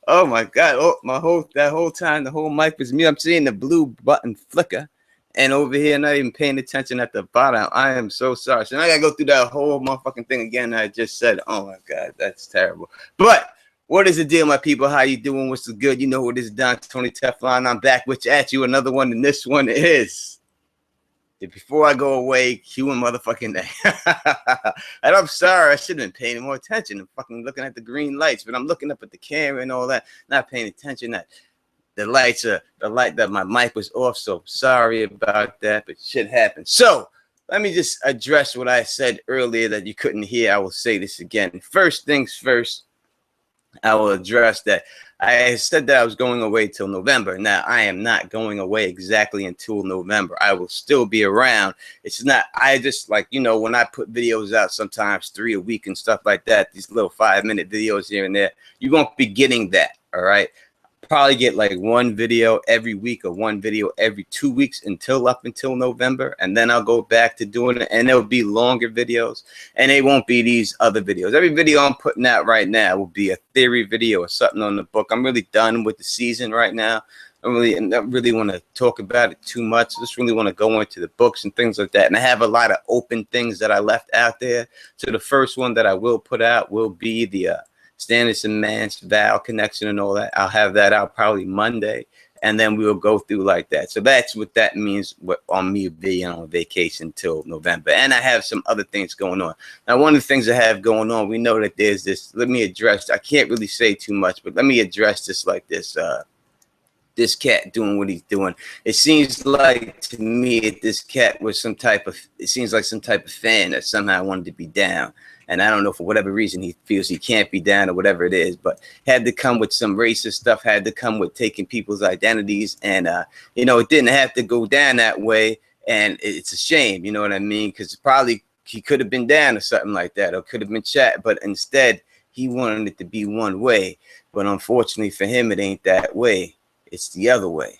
Oh my God! Oh, that whole time, the whole mic was mute. I'm seeing the blue button flicker, and over here, not even paying attention at the bottom. I am so sorry. So now I gotta go through that whole motherfucking thing again. I just said, oh my God, that's terrible. But what is the deal, my people? How you doing? What's the good? You know what is Don Tony Teflon. I'm back with you at you. Another one, and this one is. Before I go away, cue a motherfucking day. And I'm sorry, I should have been paying more attention and fucking looking at the green lights, but I'm looking up at the camera and all that, not paying attention that the light that my mic was off. So sorry about that, but shit happened. So let me just address what I said earlier that you couldn't hear. I will say this again. First things first, I will address that. I said that I was going away till November. Now, I am not going away exactly until November. I will still be around. It's not, I just like, you know, when I put videos out, sometimes 3 a week and stuff like that, these little 5-minute videos here and there, you won't be getting that, all right? Probably get like one video every week or one video every 2 weeks up until November, and then I'll go back to doing it, and there'll be longer videos, and they won't be these other videos. Every video I'm putting out right now will be a theory video or something on the book. I'm really done with the season right now. I don't really want to talk about it too much. I just really want to go into the books and things like that, and I have a lot of open things that I left out there. So the first one that I will put out will be the Stannis and Mance, Val connection and all that. I'll have that out probably Monday, and then we will go through like that. So that's what that means on me being on vacation till November. And I have some other things going on. Now, one of the things I have going on, we know that there's this, let me address, I can't really say too much, but let me address this like this. This cat doing what he's doing. It seems like to me that this cat was it seems like some type of fan that somehow wanted to be down. And I don't know, for whatever reason, he feels he can't be down or whatever it is, but had to come with some racist stuff, had to come with taking people's identities. And, you know, it didn't have to go down that way. And it's a shame, you know what I mean? Because probably he could have been down or something like that, or could have been chat. But instead, he wanted it to be one way. But unfortunately for him, it ain't that way. It's the other way.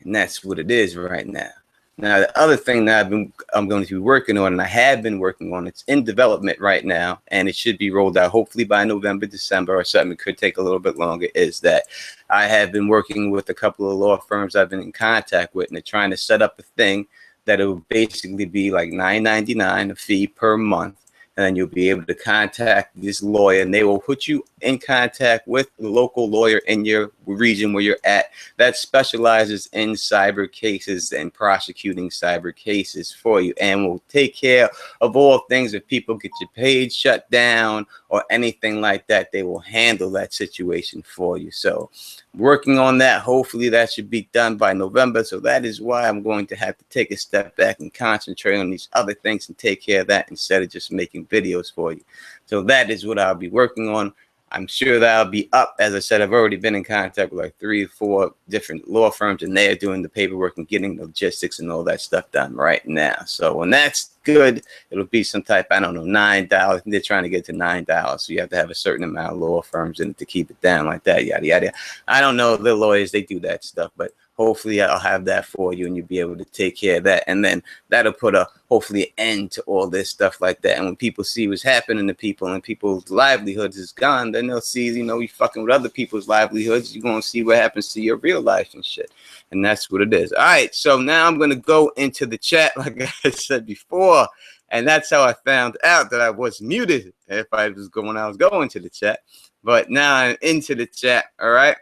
And that's what it is right now. Now, the other thing that I'm going to be working on, and I have been working on, it's in development right now, and it should be rolled out hopefully by November, December, or something. It could take a little bit longer, is that I have been working with a couple of law firms I've been in contact with, and they're trying to set up a thing that it will basically be like $9.99 a fee per month. And then you'll be able to contact this lawyer, and they will put you in contact with the local lawyer in your region where you're at that specializes in cyber cases and prosecuting cyber cases for you, and will take care of all things. If people get your page shut down or anything like that, they will handle that situation for you. So working on that, hopefully that should be done by November. So that is why I'm going to have to take a step back and concentrate on these other things and take care of that instead of just making videos for you. So that is what I'll be working on. I'm sure that I'll be up. As I said, I've already been in contact with like 3 or 4 different law firms, and they're doing the paperwork and getting the logistics and all that stuff done right now. So when that's good, it'll be some type, I don't know, $9. They're trying to get to $9. So you have to have a certain amount of law firms in it to keep it down like that, yada, yada. I don't know the lawyers, they do that stuff, but hopefully I'll have that for you, and you'll be able to take care of that. And then that'll put a hopefully end to all this stuff like that. And when people see what's happening to people and people's livelihoods is gone, then they'll see, you know, you fucking with other people's livelihoods, you're going to see what happens to your real life and shit. And that's what it is. All right. So now I'm going to go into the chat, like I said before. And that's how I found out that I was muted. If I was going to the chat. But now I'm into the chat. All right.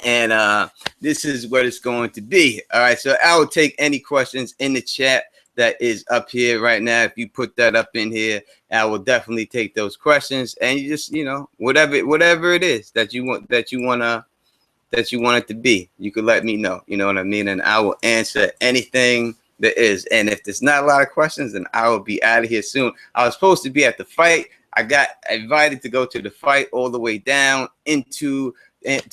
And this is what it's going to be. All right, so I will take any questions in the chat that is up here right now. If you put that up in here, I will definitely take those questions. And you just, you know, whatever it is that you want it to be, you could let me know. You know what I mean? And I will answer anything there is. And if there's not a lot of questions, then I will be out of here soon. I was supposed to be at the fight. I got invited to go to the fight all the way down to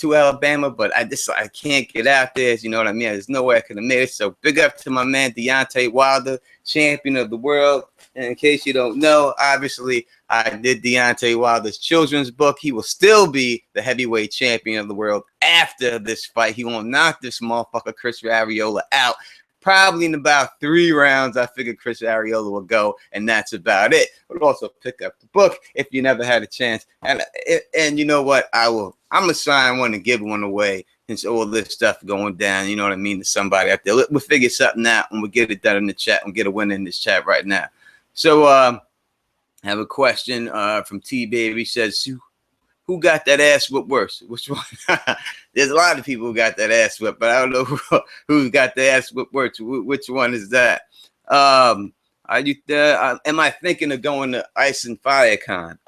Alabama, but I can't get out there. You know what I mean? There's no way I could have made it. So big up to my man Deontay Wilder, champion of the world. And in case you don't know, obviously I did Deontay Wilder's children's book. He will still be the heavyweight champion of the world after this fight. He won't knock this motherfucker Chris Arreola out. Probably in about 3 rounds, I figured Chris Arreola will go, and that's about it. But also pick up the book if you never had a chance. And you know what? I will I'm gonna sign one and give one away since all this stuff going down. You know what I mean, to somebody out there. We'll figure something out and we'll get it done in the chat and get a winner in this chat right now. So I have a question from T Baby. Says, who got that ass whipped worse? Which one? There's a lot of people who got that ass whipped, but I don't know who got the ass whipped worse. Which one is that? Are you am I thinking of going to Ice and Fire Con?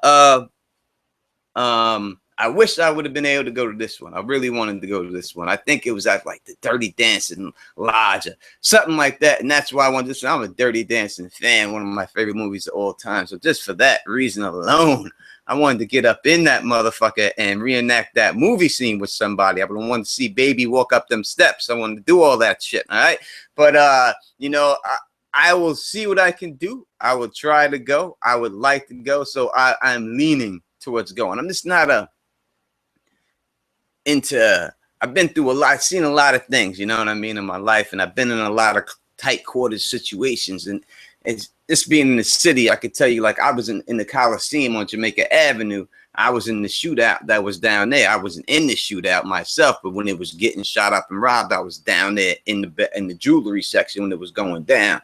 I wish I would have been able to go to this one. I really wanted to go to this one. I think it was at like the Dirty Dancing Lodge or something like that. And that's why I wanted this. I'm a Dirty Dancing fan, one of my favorite movies of all time. So just for that reason alone, I wanted to get up in that motherfucker and reenact that movie scene with somebody. I wanted to see Baby walk up them steps. I wanted to do all that shit. All right. But, you know, I will see what I can do. I will try to go. I would like to go. So I'm leaning towards going. I'm just not I've been through a lot, seen a lot of things, you know what I mean, in my life. And I've been in a lot of tight quarters situations. And it's just being in the city, I could tell you, like I was in the Coliseum on Jamaica Avenue. I was in the shootout that was down there. I wasn't in the shootout myself, but when it was getting shot up and robbed, I was down there in the jewelry section when it was going down.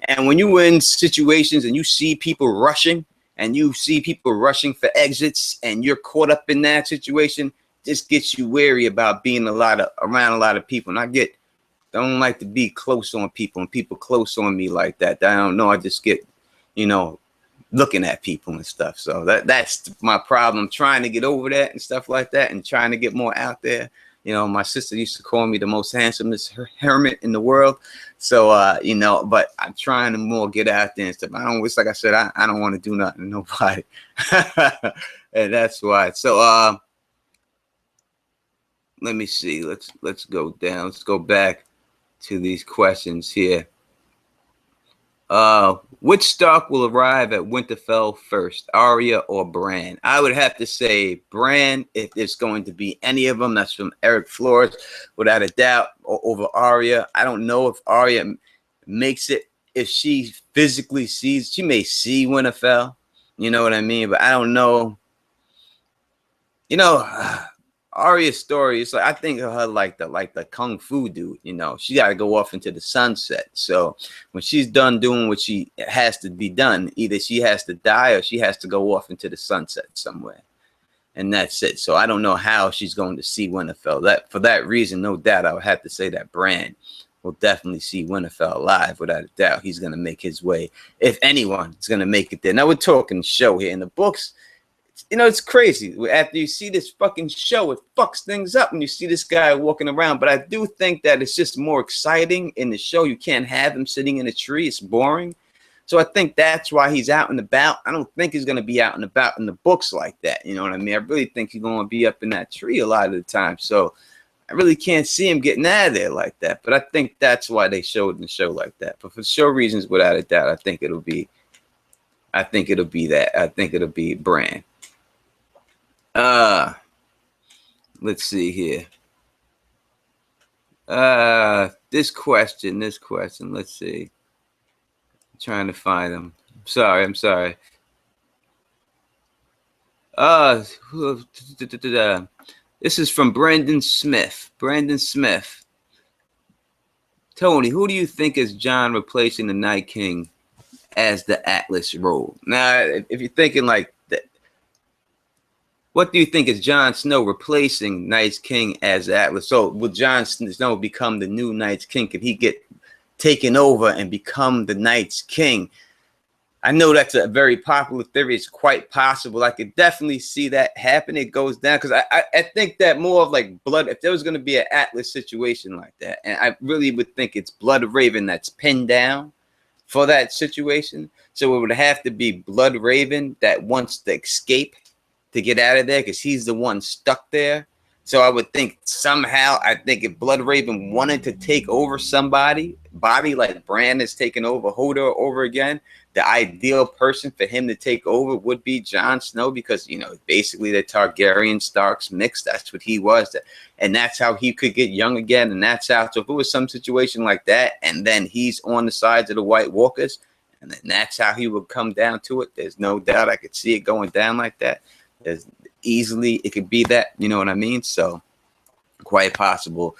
And when you were in situations and you see people rushing for exits and you're caught up in that situation, just gets you wary about being around a lot of people. And I don't like to be close on people and people close on me like that. I don't know. I just get, you know, looking at people and stuff. So that's my problem. Trying to get over that and stuff like that and trying to get more out there. You know, my sister used to call me the most handsomest hermit in the world. So, you know, but I'm trying to more get out there and stuff. Like I said, I don't want to do nothing to nobody. And that's why. So, let me see. Let's go down. Let's go back to these questions here. Which Stark will arrive at Winterfell first, Arya or Bran? I would have to say Bran if there's going to be any of them. That's from Eric Flores, without a doubt, over Arya. I don't know if Arya makes it. If she physically sees, she may see Winterfell. You know what I mean? But I don't know. You know, Arya's story is like, I think of her like the kung fu dude. You know, she got to go off into the sunset. So when she's done doing what she has to be done, either she has to die or she has to go off into the sunset somewhere, and that's it. So I don't know how she's going to see Winterfell. That for that reason, no doubt, I would have to say that Bran will definitely see Winterfell alive, without a doubt. He's going to make his way, if anyone is going to make it there. Now we're talking show here. In the books, you know, it's crazy. After you see this fucking show, it fucks things up when you see this guy walking around. But I do think that it's just more exciting in the show. You can't have him sitting in a tree. It's boring. So I think that's why he's out and about. I don't think he's going to be out and about in the books like that. You know what I mean? I really think he's going to be up in that tree a lot of the time. So I really can't see him getting out of there like that. But I think that's why they showed the show like that. But for show reasons, without a doubt, I think it'll be that. I think it'll be Bran. Let's see here. This question, let's see. I'm trying to find them. I'm sorry. This is from Brandon Smith. Tony, who do you think is Jon replacing the Night King as the Atlas role? Now, if you're thinking like that, what do you think is Jon Snow replacing Night's King as Atlas? So will Jon Snow become the new Night's King? Could he get taken over and become the Night's King? I know that's a very popular theory. It's quite possible. I could definitely see that happen. It goes down because I think that more of like Blood, if there was going to be an Atlas situation like that, and I really would think it's Blood Raven that's pinned down for that situation. So it would have to be Blood Raven that wants to escape to get out of there because he's the one stuck there. So I would think somehow, I think if Blood Raven wanted to take over somebody, Bobby, like Bran is taking over Hodor over again, the ideal person for him to take over would be Jon Snow because, you know, basically the Targaryen Starks mixed. That's what he was. And that's how he could get young again. And that's how, so if it was some situation like that, and then he's on the sides of the White Walkers, and then that's how he would come down to it. There's no doubt I could see it going down like that. easily it could be that, you know what I mean? So quite possible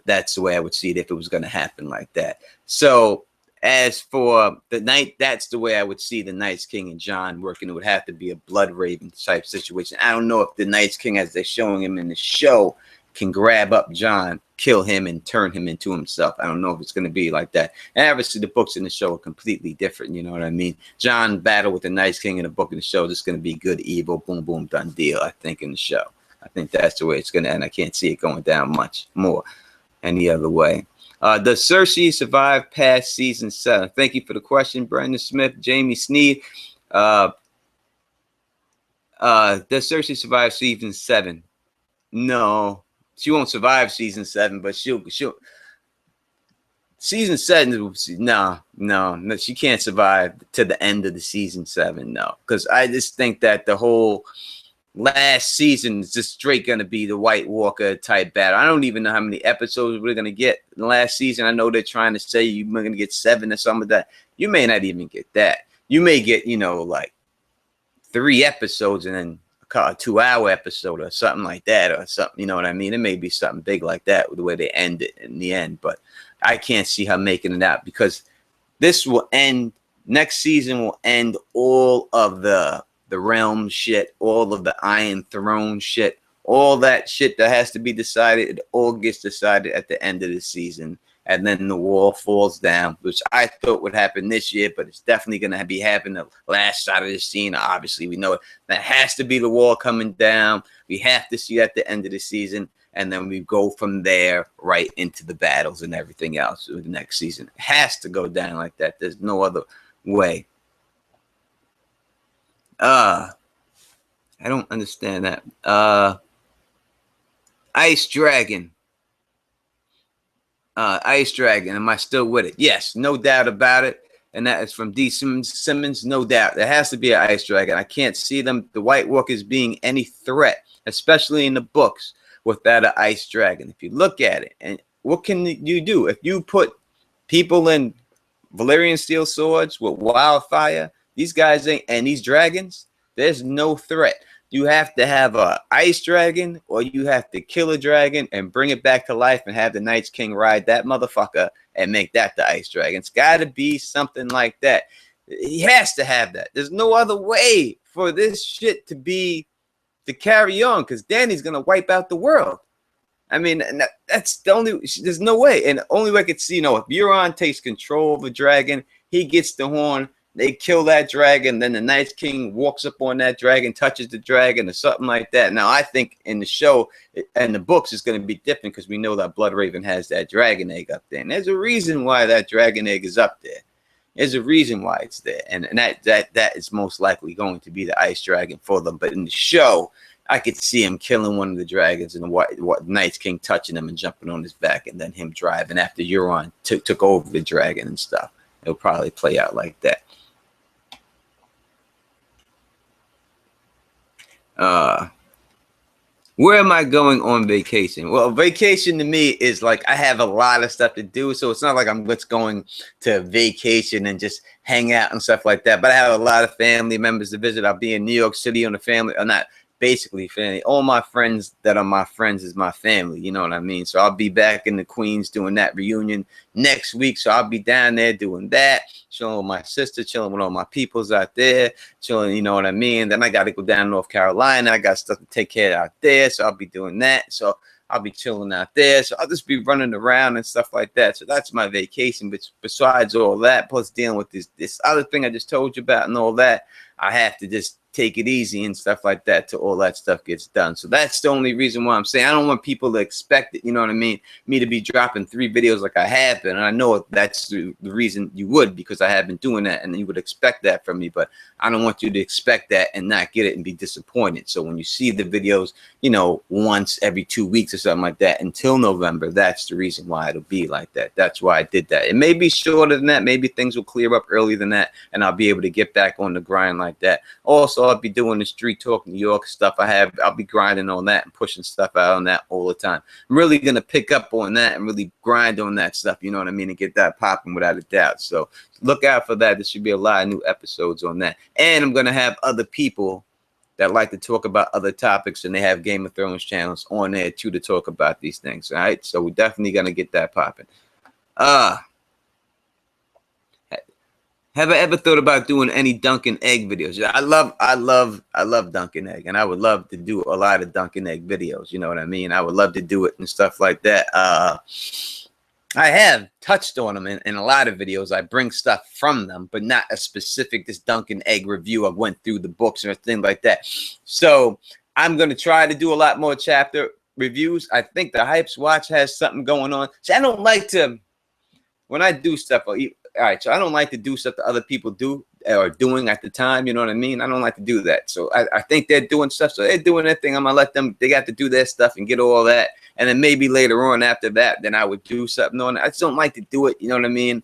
that's the way I would see it if it was going to happen like that. So as for the night, that's the way I would see the Night's King and Jon working. It would have to be a Blood Raven type situation. I don't know if the Night's King, as they're showing him in the show, can grab up Jon, kill him, and turn him into himself. I don't know if it's going to be like that. And obviously, the books in the show are completely different. You know what I mean? Jon battle with the Night's King in the book in the show is going to be good, evil, boom, boom, done deal, I think, in the show. I think that's the way it's going to end. I can't see it going down much more any other way. Does Cersei survive past season 7? Thank you for the question, Brandon Smith, Jamie Sneed. Does Cersei survive season 7? No, she won't survive season 7, but she'll season 7. No, she can't survive to the end of the season 7. No, because I just think that the whole last season is just straight going to be the White Walker type battle. I don't even know how many episodes we're going to get in the last season. I know they're trying to say you're going to get 7 or something like that. You may not even get that. You may get, like 3 episodes and then a 2-hour episode or something like that, or something, you know what I mean? It may be something big like that with the way they end it in the end, but I can't see her making it out because this will end, next season will end all of the realm shit, all of the Iron Throne shit, all that shit that has to be decided, it all gets decided at the end of the season. And then the wall falls down, which I thought would happen this year, but it's definitely going to be happening the last side of the scene. Obviously, we know it. That has to be the wall coming down. We have to see at the end of the season. And then we go from there right into the battles and everything else with the next season. It has to go down like that. There's no other way. I don't understand that. Ice Dragon. Ice Dragon. Am I still with it? Yes, no doubt about it. And that is from D. Simmons. No doubt. There has to be an Ice Dragon. I can't see them, the White Walkers, being any threat, especially in the books, without an Ice Dragon. If you look at it, and what can you do? If you put people in Valyrian steel swords with wildfire, these guys ain't, and these dragons, there's no threat. You have to have a ice dragon, or you have to kill a dragon and bring it back to life and have the Night's King ride that motherfucker and make that the ice dragon. It's got to be something like that. He has to have that. There's no other way for this shit to carry on, because Dany's gonna wipe out the world. I mean, that's the only. There's no way, and the only way I could see, if Euron takes control of a dragon, he gets the horn. They kill that dragon, then the Night's King walks up on that dragon, touches the dragon, or something like that. Now, I think in the show and the books, it's going to be different because we know that Blood Raven has that dragon egg up there. And there's a reason why that dragon egg is up there. There's a reason why it's there. And that is most likely going to be the ice dragon for them. But in the show, I could see him killing one of the dragons and the Night's King touching him and jumping on his back, and then him driving after Euron took over the dragon and stuff. It'll probably play out like that. Where am I going on vacation? Well, vacation to me is like I have a lot of stuff to do, so it's not like I'm just going to vacation and just hang out and stuff like that. But I have a lot of family members to visit. I'll be in New York City on the family, or not basically family. All my friends that are my friends is my family. You know what I mean? So I'll be back in the Queens doing that reunion next week. So I'll be down there doing that, chilling with my sister, chilling with all my peoples out there, chilling, you know what I mean? Then I got to go down to North Carolina. I got stuff to take care of out there. So I'll be doing that. So I'll be chilling out there. So I'll just be running around and stuff like that. So that's my vacation. But besides all that, plus dealing with this other thing I just told you about and all that, I have to just take it easy and stuff like that till all that stuff gets done. So that's the only reason why I'm saying I don't want people to expect it, you know what I mean, me to be dropping 3 videos like I have been. And I know that's the reason you would, because I have been doing that and you would expect that from me, but I don't want you to expect that and not get it and be disappointed. So when you see the videos, once every 2 weeks or something like that until November, that's the reason why it'll be like that. That's why I did that. It may be shorter than that. Maybe things will clear up earlier than that and I'll be able to get back on the grind like that. Also, I'll be doing the Street Talk New York stuff. I'll be grinding on that and pushing stuff out on that all the time. I'm really going to pick up on that and really grind on that stuff, you know what I mean, and get that popping without a doubt. So look out for that. There should be a lot of new episodes on that. And I'm going to have other people that like to talk about other topics, and they have Game of Thrones channels on there too to talk about these things. All right, so we're definitely gonna get that popping. Have I ever thought about doing any Dunkin' Egg videos? Yeah, I love Dunkin' Egg, and I would love to do a lot of Dunkin' Egg videos. You know what I mean? I would love to do it and stuff like that. I have touched on them in a lot of videos. I bring stuff from them, but not a specific this Dunkin' Egg review. I went through the books or things like that. So I'm going to try to do a lot more chapter reviews. I think the Hypes Watch has something going on. See, I don't like to, when I do stuff, all right, so I don't like to do stuff that other people do or doing at the time. You know what I mean? I don't like to do that. So I think they're doing stuff. So they're doing their thing. I'm going to let them, they got to do their stuff and get all that. And then maybe later on after that, then I would do something on it. I just don't like to do it. You know what I mean?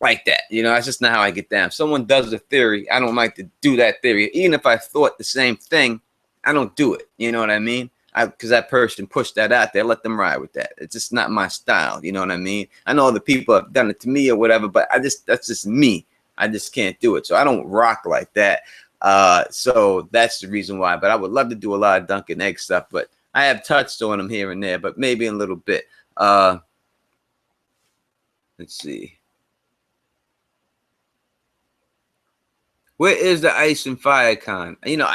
Like that. You know, that's just not how I get down. If someone does a theory, I don't like to do that theory. Even if I thought the same thing, I don't do it. You know what I mean? Because that person pushed that out there, let them ride with that. It's just not my style. You know what I mean? I know other people have done it to me or whatever, but that's just me. I just can't do it. So I don't rock like that. So that's the reason why. But I would love to do a lot of Dunkin' Egg stuff, but I have touched on them here and there, but maybe in a little bit. Let's see. Where is the Ice and Fire Con? You know,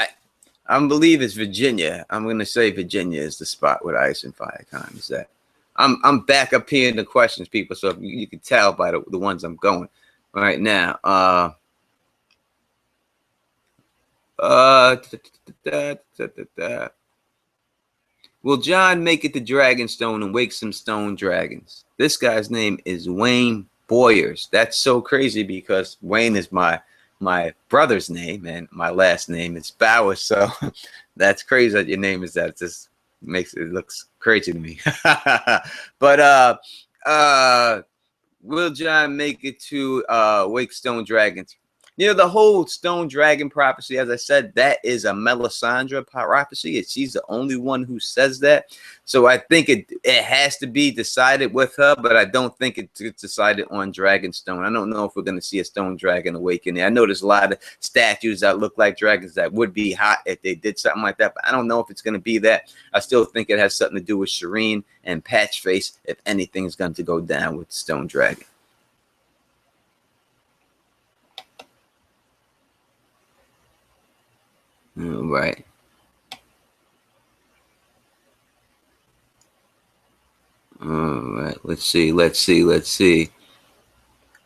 I believe it's Virginia. I'm gonna say Virginia is the spot where the Ice and Fire Con is at. I'm back up here in the questions, people, so you can tell by the ones I'm going right now. Will John make it to Dragonstone and wake some stone dragons? This guy's name is Wayne Boyers. That's so crazy because Wayne is my brother's name and my last name is Bowers. So that's crazy that your name is that. It just makes it looks crazy to me. But will John make it to wake stone dragons? You know, the whole stone dragon prophecy, as I said, that is a Melisandre prophecy. She's the only one who says that. So I think it has to be decided with her, but I don't think it's decided on Dragonstone. I don't know if we're going to see a stone dragon awakening. I know there's a lot of statues that look like dragons that would be hot if they did something like that, but I don't know if it's going to be that. I still think it has something to do with Shireen and Patchface if anything's going to go down with the stone dragon. All right. All right. Let's see.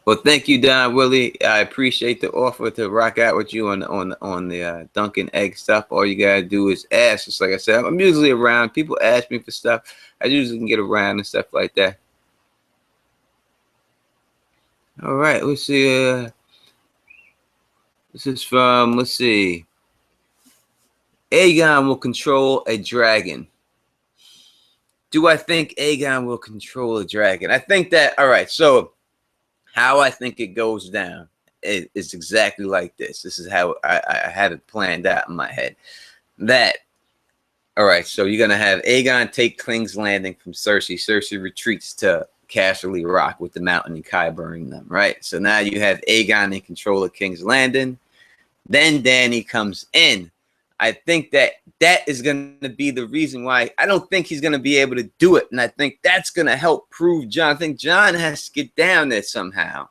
Well, thank you, Don Willie. I appreciate the offer to rock out with you on the Dunkin' Egg stuff. All you gotta do is ask. Just like I said, I'm usually around. People ask me for stuff. I usually can get around and stuff like that. All right. Let's see. This is from. Let's see. Aegon will control a dragon. Do I think Aegon will control a dragon? I think that, all right, so how I think it goes down is exactly like this. This is how I have it planned out in my head. That, all right, so you're going to have Aegon take King's Landing from Cersei. Cersei retreats to Casterly Rock with the Mountain and Qyburning them, right? So now you have Aegon in control of King's Landing. Then Dany comes in. I think that is going to be the reason why I don't think he's going to be able to do it. And I think that's going to help prove John. I think John has to get down there somehow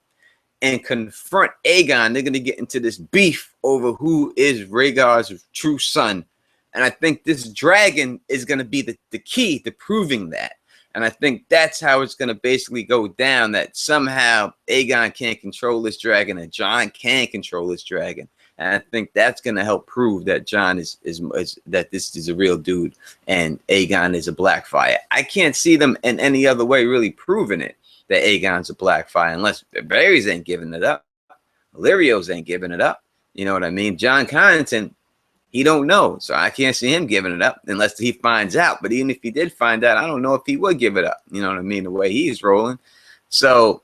and confront Aegon. They're going to get into this beef over who is Rhaegar's true son. And I think this dragon is going to be the key to proving that. And I think that's how it's going to basically go down, that somehow Aegon can't control this dragon and John can control this dragon. And I think that's going to help prove that John is that this is a real dude and Aegon is a Blackfire. I can't see them in any other way really proving it, that Aegon's a Blackfire, unless Varys ain't giving it up. Illyrios ain't giving it up. You know what I mean? John Connington, he don't know. So I can't see him giving it up unless he finds out. But even if he did find out, I don't know if he would give it up. You know what I mean? The way he's rolling. So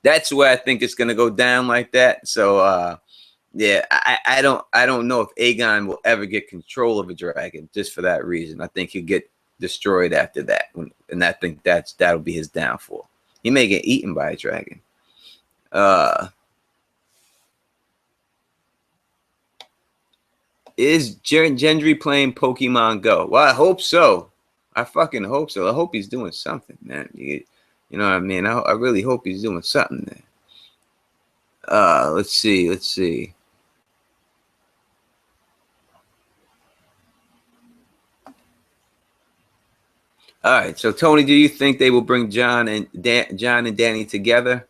that's where I think it's going to go down like that. So, yeah, I don't know if Aegon will ever get control of a dragon just for that reason. I think he'll get destroyed after that, and I think that'll be his downfall. He may get eaten by a dragon. Is Gendry playing Pokemon Go? Well, I hope so. I fucking hope so. I hope he's doing something, man. You know what I mean? I really hope he's doing something there. Let's see. All right. So, Tony, do you think they will bring John and Danny together?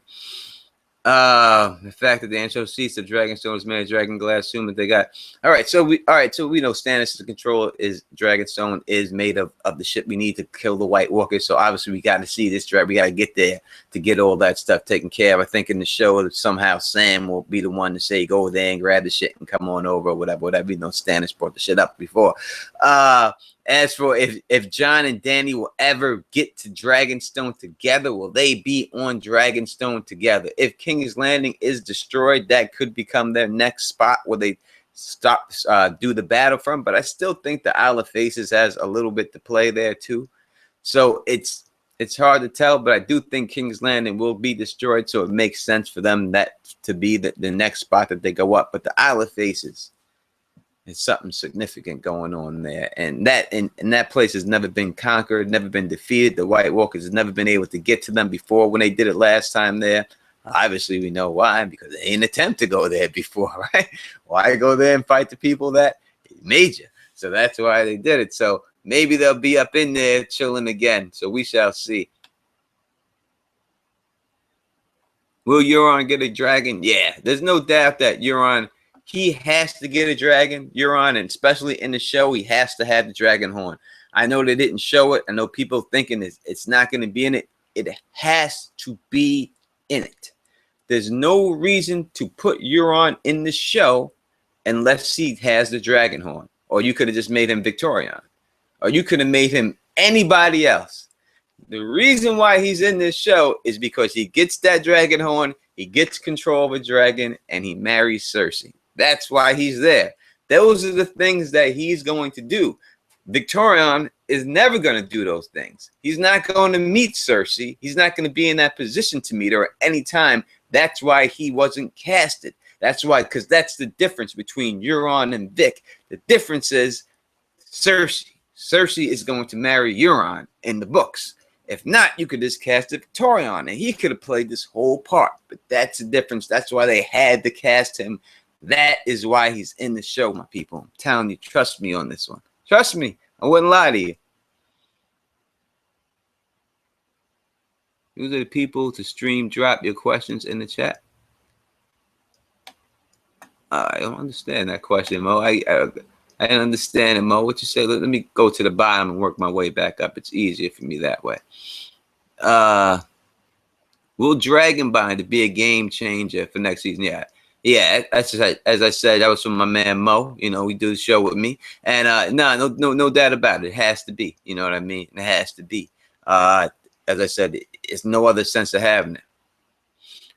The fact that the answer sees the Dragonstone is made of dragon glass, assume that they got. All right, so we know Stannis' control is Dragonstone is made of the shit we need to kill the White Walkers. So obviously we got to see this dragon. We got to get there to get all that stuff taken care of. I think in the show that somehow Sam will be the one to say go there and grab the shit and come on over or whatever. You know, Stannis brought the shit up before. As for if John and Danny will ever get to Dragonstone together, will they be on Dragonstone together? If King's Landing is destroyed, that could become their next spot where they do the battle from. But I still think the Isle of Faces has a little bit to play there too. So it's hard to tell, but I do think King's Landing will be destroyed. So it makes sense for them that to be the next spot that they go up. But the Isle of Faces, there's something significant going on there, and that place has never been conquered, never been defeated. The White Walkers has never been able to get to them before when they did it last time there. Obviously, we know why, because they didn't attempt to go there before, right? Why go there and fight the people that made you? So that's why they did it. So maybe they'll be up in there chilling again. So we shall see. Will Euron get a dragon? Yeah, there's no doubt that Euron. He has to get a dragon, Euron, and especially in the show, he has to have the dragon horn. I know they didn't show it. I know people thinking it's not going to be in it. It has to be in it. There's no reason to put Euron in the show unless he has the dragon horn. Or you could have just made him Victorian. Or you could have made him anybody else. The reason why he's in this show is because he gets that dragon horn, he gets control of a dragon, and he marries Cersei. That's why he's there. Those are the things that he's going to do. Victorian is never going to do those things. He's not going to meet Cersei. He's not going to be in that position to meet her at any time. That's why he wasn't casted. That's why, because that's the difference between Euron and Vic. The difference is Cersei. Cersei is going to marry Euron in the books. If not, you could just cast a Victorian, and he could have played this whole part. But that's the difference. That's why they had to cast him. That is why he's in the show, my people. I'm telling you, trust me on this one. Trust me. I wouldn't lie to you. These are the people to stream. Drop your questions in the chat. I don't understand that question, Mo. I don't understand it, Mo. What you say? Let me go to the bottom and work my way back up. It's easier for me that way. Will Dragonbind be a game changer for next season? Yeah, as I said, that was from my man Mo. You know, we do the show with me, and no doubt about it. It has to be. You know what I mean? It has to be. As I said, it's no other sense of having it.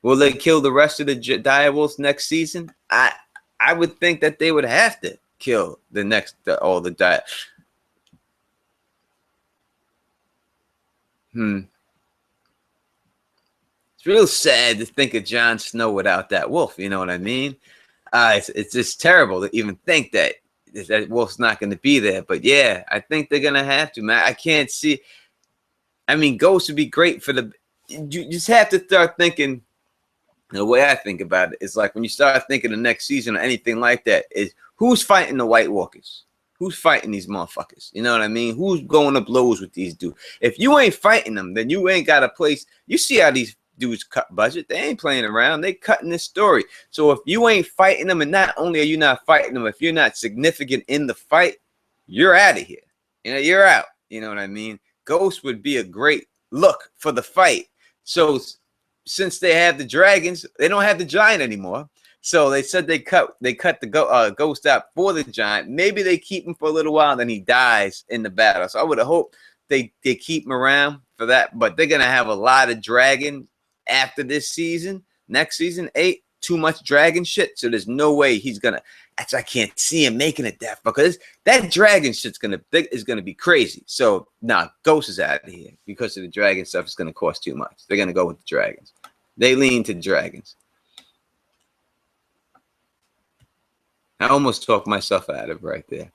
Will they kill the rest of the direwolves next season? I would think that they would have to kill all the dire. It's real sad to think of Jon Snow without that wolf. You know what I mean? It's just terrible to even think that wolf's not going to be there. But yeah, I think they're going to have to, man. I can't see. I mean, Ghost would be great for the. You just have to start thinking. The way I think about it is like when you start thinking the next season or anything like that is who's fighting the White Walkers? Who's fighting these motherfuckers? You know what I mean? Who's going to blows with these dudes? If you ain't fighting them, then you ain't got a place. You see how these dudes cut budget. They ain't playing around. They cutting this story. So if you ain't fighting them, and not only are you not fighting them, if you're not significant in the fight, you're out of here. You know, you're out. You know what I mean? Ghost would be a great look for the fight. So since they have the dragons, they don't have the giant anymore. So they said they cut the Ghost out for the giant. Maybe they keep him for a little while, then he dies in the battle. So I would have hoped they keep him around for that. But they're gonna have a lot of dragon after this season. Next season 8, too much dragon shit. So there's no way he's gonna. I can't see him making it that far because that dragon shit's gonna be crazy. So Ghost is out of here because of the dragon stuff. It's gonna cost too much. They're gonna go with the dragons. They lean to the dragons. I almost talked myself out of right there.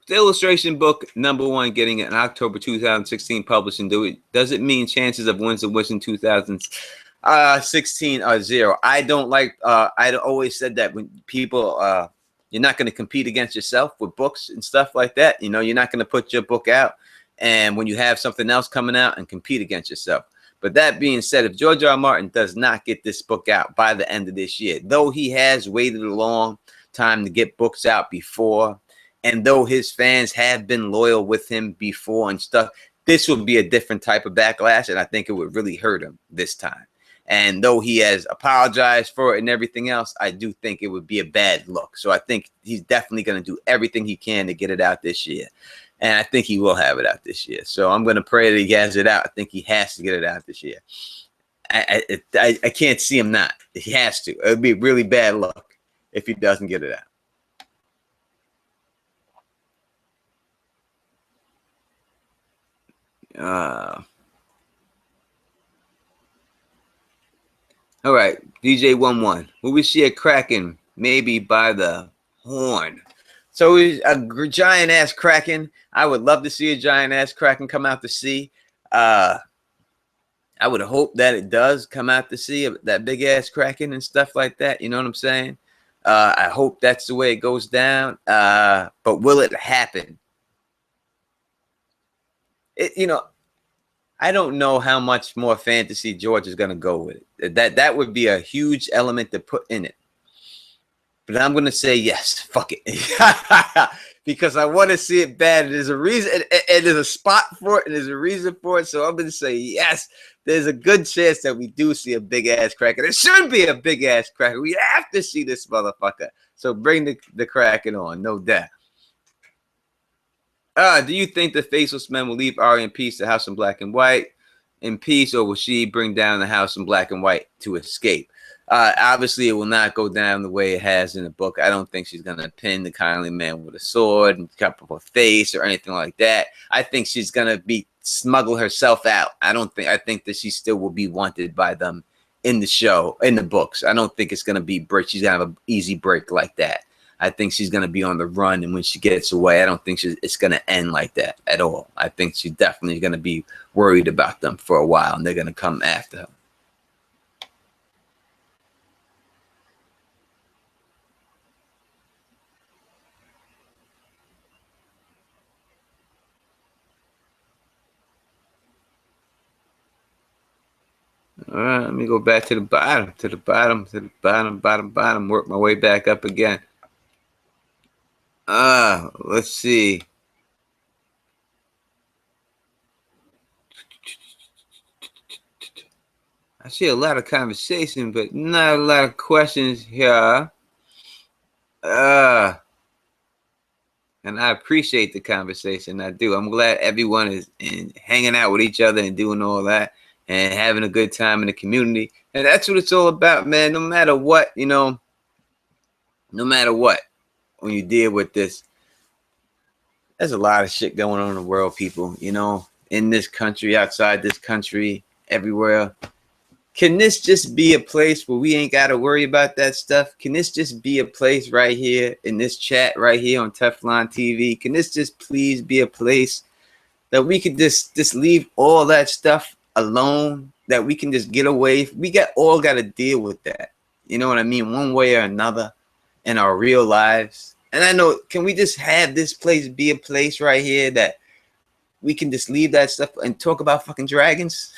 The illustration book #1 getting an October 2016 publishing. Does it mean chances of wins and wins in 2016 are 0? I don't like. I always said that when people, you're not going to compete against yourself with books and stuff like that. You know, you're not going to put your book out, and when you have something else coming out, and compete against yourself. But that being said, if George R. R. Martin does not get this book out by the end of this year, though he has waited a long time to get books out before, and though his fans have been loyal with him before and stuff, this would be a different type of backlash, and I think it would really hurt him this time. And though he has apologized for it and everything else, I do think it would be a bad look. So I think he's definitely going to do everything he can to get it out this year. And I think he will have it out this year. So I'm going to pray that he has it out. I think he has to get it out this year. I can't see him not. He has to. It would be really bad luck if he doesn't get it out. All right, DJ11. Will we see a Kraken? Maybe by the horn. So a giant ass Kraken. I would love to see a giant ass Kraken come out to sea. I would hope that it does come out to sea, that big ass Kraken and stuff like that. You know what I'm saying? I hope that's the way it goes down. But will it happen? You know, I don't know how much more fantasy George is going to go with it. That would be a huge element to put in it. But I'm going to say yes. Fuck it. Because I want to see it bad. There's a reason. And there's a spot for it. And there's a reason for it. So I'm going to say yes. There's a good chance that we do see a big-ass Kraken. There should be a big-ass Kraken. We have to see this motherfucker. So bring the Kraken on. No doubt. Do you think the Faceless Men will leave Arya in peace to House in Black and White in peace, or will she bring down the House in Black and White to escape? Obviously, it will not go down the way it has in the book. I don't think she's going to pin the kindly man with a sword and cut up her face or anything like that. I think she's going to smuggle herself out. I think that she still will be wanted by them in the show, in the books. I don't think it's going to be break. She's going to have an easy break like that. I think she's going to be on the run, and when she gets away, I don't think it's going to end like that at all. I think she's definitely going to be worried about them for a while, and they're going to come after her. All right, let me go back to the bottom, bottom, work my way back up again. Let's see. I see a lot of conversation, but not a lot of questions here. And I appreciate the conversation. I do. I'm glad everyone is hanging out with each other and doing all that and having a good time in the community. And that's what it's all about, man. No matter what, you know, no matter what, when you deal with this, there's a lot of shit going on in the world, people, you know, in this country, outside this country, everywhere. Can this just be a place where we ain't got to worry about that stuff? Can this just be a place right here in this chat right here on Teflon TV? Can this just please be a place that we could just leave all that stuff alone, that we can just get away? We all got to deal with that. You know what I mean? One way or another in our real lives. And I know, can we just have this place be a place right here that we can just leave that stuff and talk about fucking dragons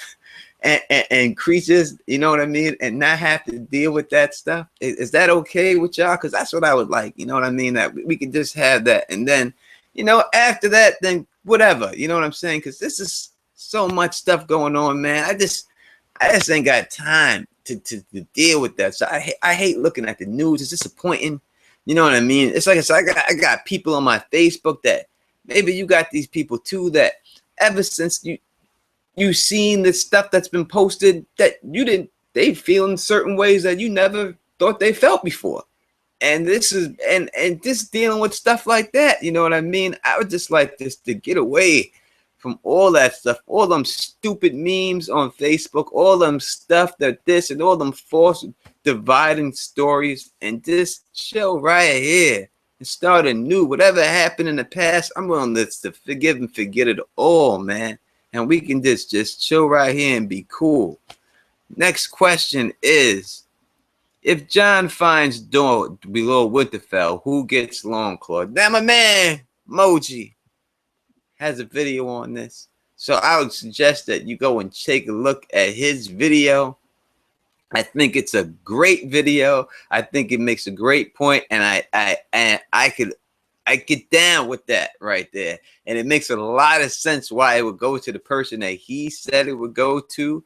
and creatures, you know what I mean? And not have to deal with that stuff. Is that okay with y'all? Because that's what I would like, you know what I mean? That we could just have that. And then, you know, after that, then whatever, you know what I'm saying? Because this is so much stuff going on, man. I just ain't got time to deal with that. So I hate looking at the news. It's disappointing. You know what I mean? It's like I got people on my Facebook that maybe you got these people too, that ever since you seen the stuff that's been posted that they feel in certain ways that you never thought they felt before. And this is and just dealing with stuff like that, you know what I mean? I would just like this to get away from all that stuff, all them stupid memes on Facebook, all them stuff that this and all them false dividing stories, and just chill right here and start anew. Whatever happened in the past, I'm willing to forgive and forget it all, man. And we can just chill right here and be cool. Next question is, if Jon finds Dorne below Winterfell, who gets Longclaw? Now my man Moji has a video on this, so I would suggest that you go and take a look at his video. I think it's a great video. I think it makes a great point, and I get down with that right there, and it makes a lot of sense why it would go to the person that he said it would go to.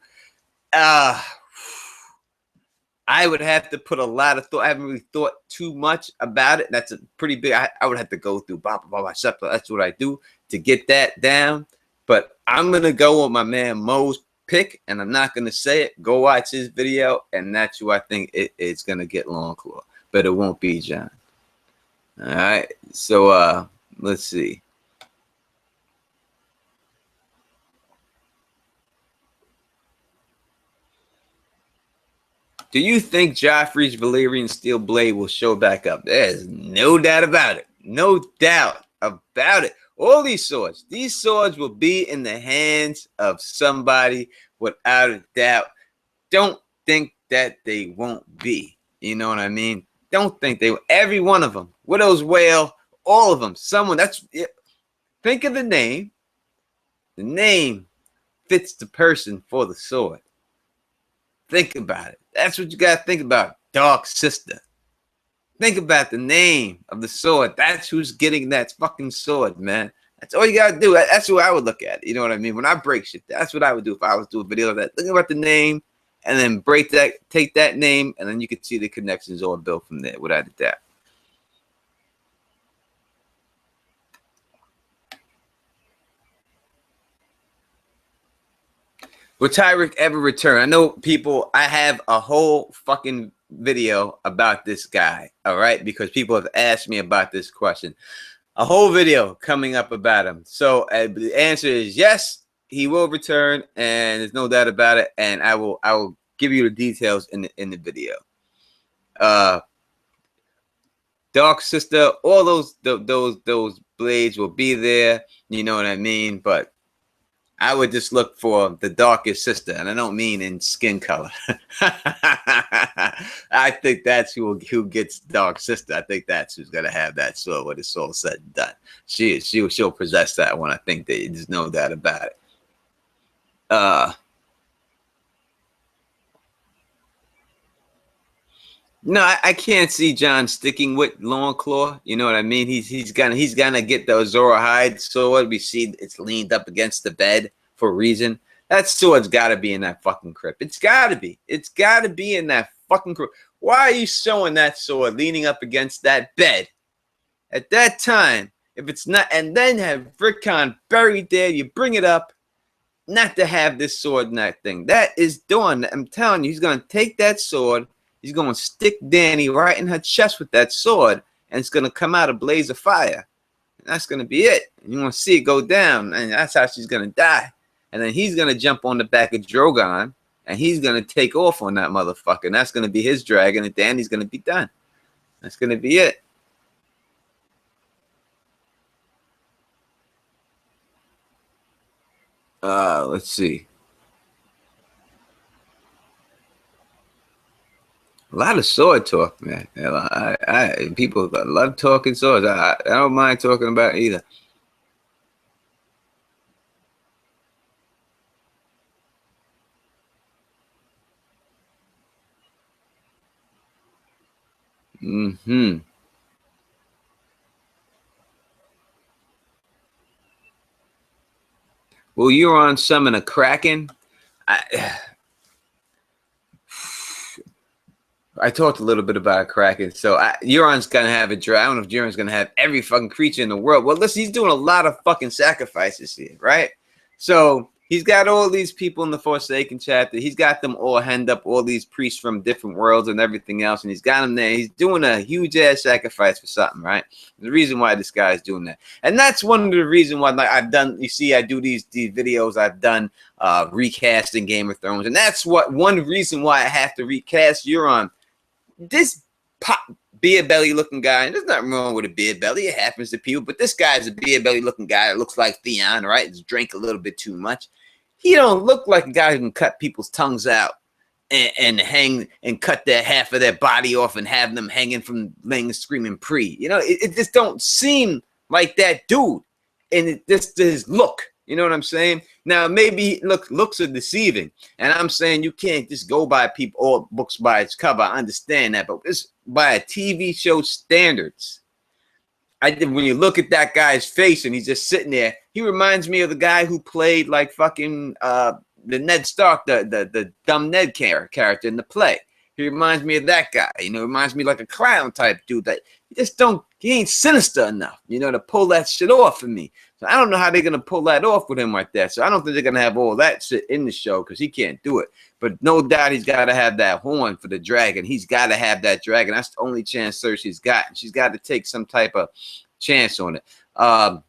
I would have to put a lot of thought. I haven't really thought too much about it. That's a pretty big. I would have to go through blah blah blah blah. That's what I do to get that down. But I'm gonna go with my man Mo's pick, and I'm not gonna say it. Go watch his video, and that's who I think it's gonna get Longclaw. But it won't be Jon. All right. So let's see. Do you think Joffrey's Valyrian steel blade will show back up? There's no doubt about it. No doubt about it. All these swords will be in the hands of somebody without a doubt. Don't think that they won't be. You know what I mean? Don't think they will. Every one of them. Widow's Wail, all of them. Someone that's it. Think of the name. The name fits the person for the sword. Think about it. That's what you got to think about. Dark Sister. Think about the name of the sword. That's who's getting that fucking sword, man. That's all you got to do. That's what I would look at. You know what I mean? When I break shit, that's what I would do if I was doing a video of that. Think about the name and then break that, take that name, and then you can see the connections all built from there without a doubt. Will Tyrick ever return? I know people, I have a whole fucking video about this guy, all right? Because people have asked me about this question. A whole video coming up about him. So the answer is yes, he will return, and there's no doubt about it. And I will give you the details in the video. Dark Sister, all those blades will be there. You know what I mean? But I would just look for the darkest sister, and I don't mean in skin color. I think that's who gets Dark Sister. I think that's who's gonna have that sword when it's all said and done. She'll possess that one. I think there's no doubt about it. No, I can't see Jon sticking with Longclaw. You know what I mean? He's gonna get the Azor Ahai sword. We see it's leaned up against the bed for a reason. That sword's gotta be in that fucking crypt. It's gotta be. It's gotta be in that fucking crypt. Why are you showing that sword leaning up against that bed at that time? If it's not, and then have Rickon buried there, you bring it up, not to have this sword in that thing. That is done. I'm telling you, he's gonna take that sword. He's going to stick Dany right in her chest with that sword, and it's going to come out a blaze of fire. And that's going to be it. And you're going to see it go down, and that's how she's going to die. And then he's going to jump on the back of Drogon, and he's going to take off on that motherfucker. And that's going to be his dragon, and Dany's going to be done. That's going to be it. Let's see. A lot of sword talk, man. People love talking swords. I don't mind talking about it either. Will Euron summon a Kraken? I talked a little bit about Kraken. So Euron's going to have a dragon. I don't know if Euron's going to have every fucking creature in the world. Well, listen, he's doing a lot of fucking sacrifices here, right? So He's got all these people in the Forsaken chapter. He's got them all hemmed up, all these priests from different worlds and everything else, and he's got them there. He's doing a huge ass sacrifice for something, right? The reason why this guy is doing that, and that's one of the reasons why, like, I've done. You see, I do these videos. I've done recasting Game of Thrones, and that's one reason why I have to recast Euron. This beer belly looking guy, and there's nothing wrong with a beer belly. It happens to people, but this guy's a beer belly looking guy that looks like Theon, right? He's drank a little bit too much. He don't look like a guy who can cut people's tongues out and hang and cut their half of their body off and have them hanging from laying screaming pre. You know, it just don't seem like that dude. And it just his look. You know what I'm saying? Now maybe looks are deceiving, and I'm saying you can't just go by people or books by its cover. I understand that, but this by a TV show standards. When you look at that guy's face and he's just sitting there, he reminds me of the guy who played like fucking the Ned Stark, the dumb Ned character in the play. He reminds me of that guy. You know, reminds me like a clown type dude that he ain't sinister enough, you know, to pull that shit off for me. So I don't know how they're gonna pull that off with him like that. So I don't think they're gonna have all that shit in the show because he can't do it. But no doubt he's got to have that horn for the dragon. He's got to have that dragon. That's the only chance Cersei's got. And she's got to take some type of chance on it. How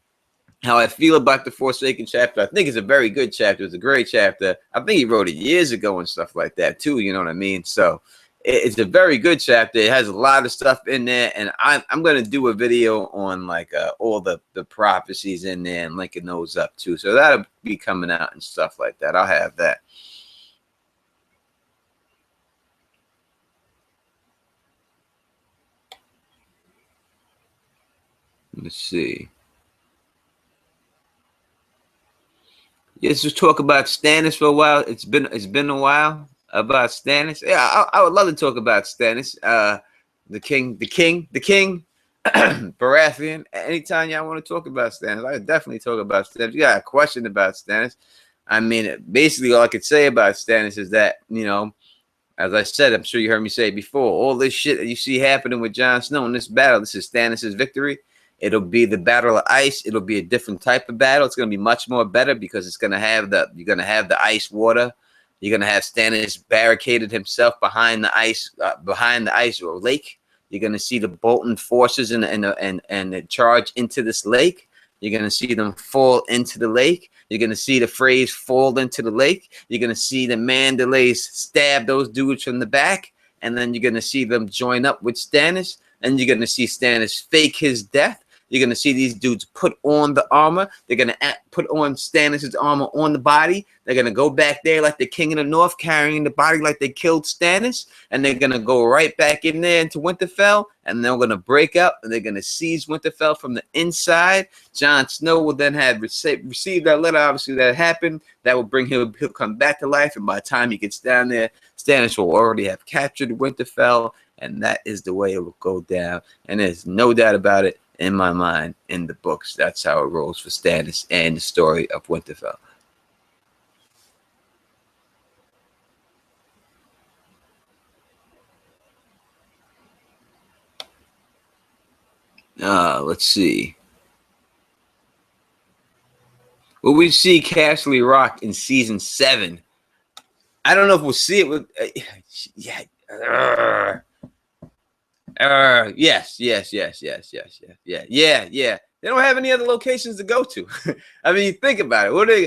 I feel about the Forsaken chapter, I think it's a very good chapter. It's a great chapter. I think he wrote it years ago and stuff like that too. You know what I mean? So it's a very good chapter. It has a lot of stuff in there, and I'm gonna do a video on like all the prophecies in there and linking those up too. So that'll be coming out and stuff like that. I'll have that. Let's see. Let's just talk about Stannis for a while. It's been a while about Stannis. Yeah, I would love to talk about Stannis. The king, Baratheon. Anytime y'all want to talk about Stannis, I could definitely talk about Stannis. If you got a question about Stannis, I mean, basically all I could say about Stannis is that, you know, as I said, I'm sure you heard me say before, all this shit that you see happening with Jon Snow in this battle, this is Stannis' victory. It'll be the Battle of Ice. It'll be a different type of battle. It's going to be much more better because it's going to have you're going to have the ice water. You're going to have Stannis barricaded himself behind the ice or lake. You're going to see the Bolton forces and the charge into this lake. You're going to see them fall into the lake. You're going to see the Freys fall into the lake. You're going to see the Mandalays stab those dudes from the back. And then you're going to see them join up with Stannis. And you're going to see Stannis fake his death. You're going to see these dudes put on the armor. They're going to put on Stannis' armor on the body. They're going to go back there like the King of the North, carrying the body like they killed Stannis. And they're going to go right back in there into Winterfell. And they're going to break up. And they're going to seize Winterfell from the inside. Jon Snow will then have received that letter, obviously, that happened. That will bring him, he'll come back to life. And by the time he gets down there, Stannis will already have captured Winterfell. And that is the way it will go down. And there's no doubt about it. In my mind, in the books, that's how it rolls for Stannis and the story of Winterfell. Let's see. Will we see Castle Rock in season 7? I don't know if we'll see it with. Yes. They don't have any other locations to go to. I mean, think about it. What are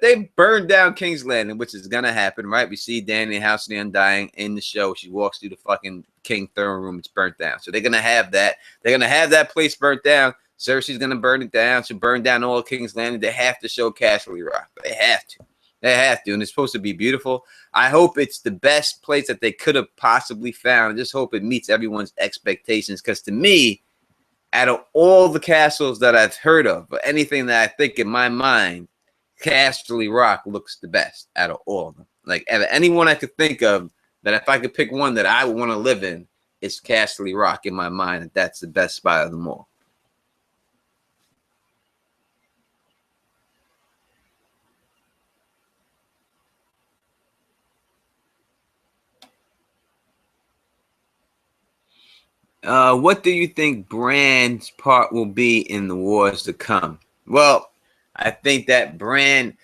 they burned down King's Landing, which is gonna happen, right? We see Dany House of the Undying in the show. She walks through the fucking King throne room. It's burnt down. So they're gonna have that. They're gonna have that place burnt down. Cersei's gonna burn it down. She'll burn down all King's Landing. They have to show Castle Rock. They have to. They have to, and it's supposed to be beautiful. I hope it's the best place that they could have possibly found. I just hope it meets everyone's expectations, because to me, out of all the castles that I've heard of, or anything that I think in my mind, Castle Rock looks the best out of all of them. Like, anyone I could think of, that if I could pick one that I would want to live in, it's Castle Rock in my mind, and that's the best spot of them all. What do you think Bran's part will be in the wars to come? Well, I think that Bran,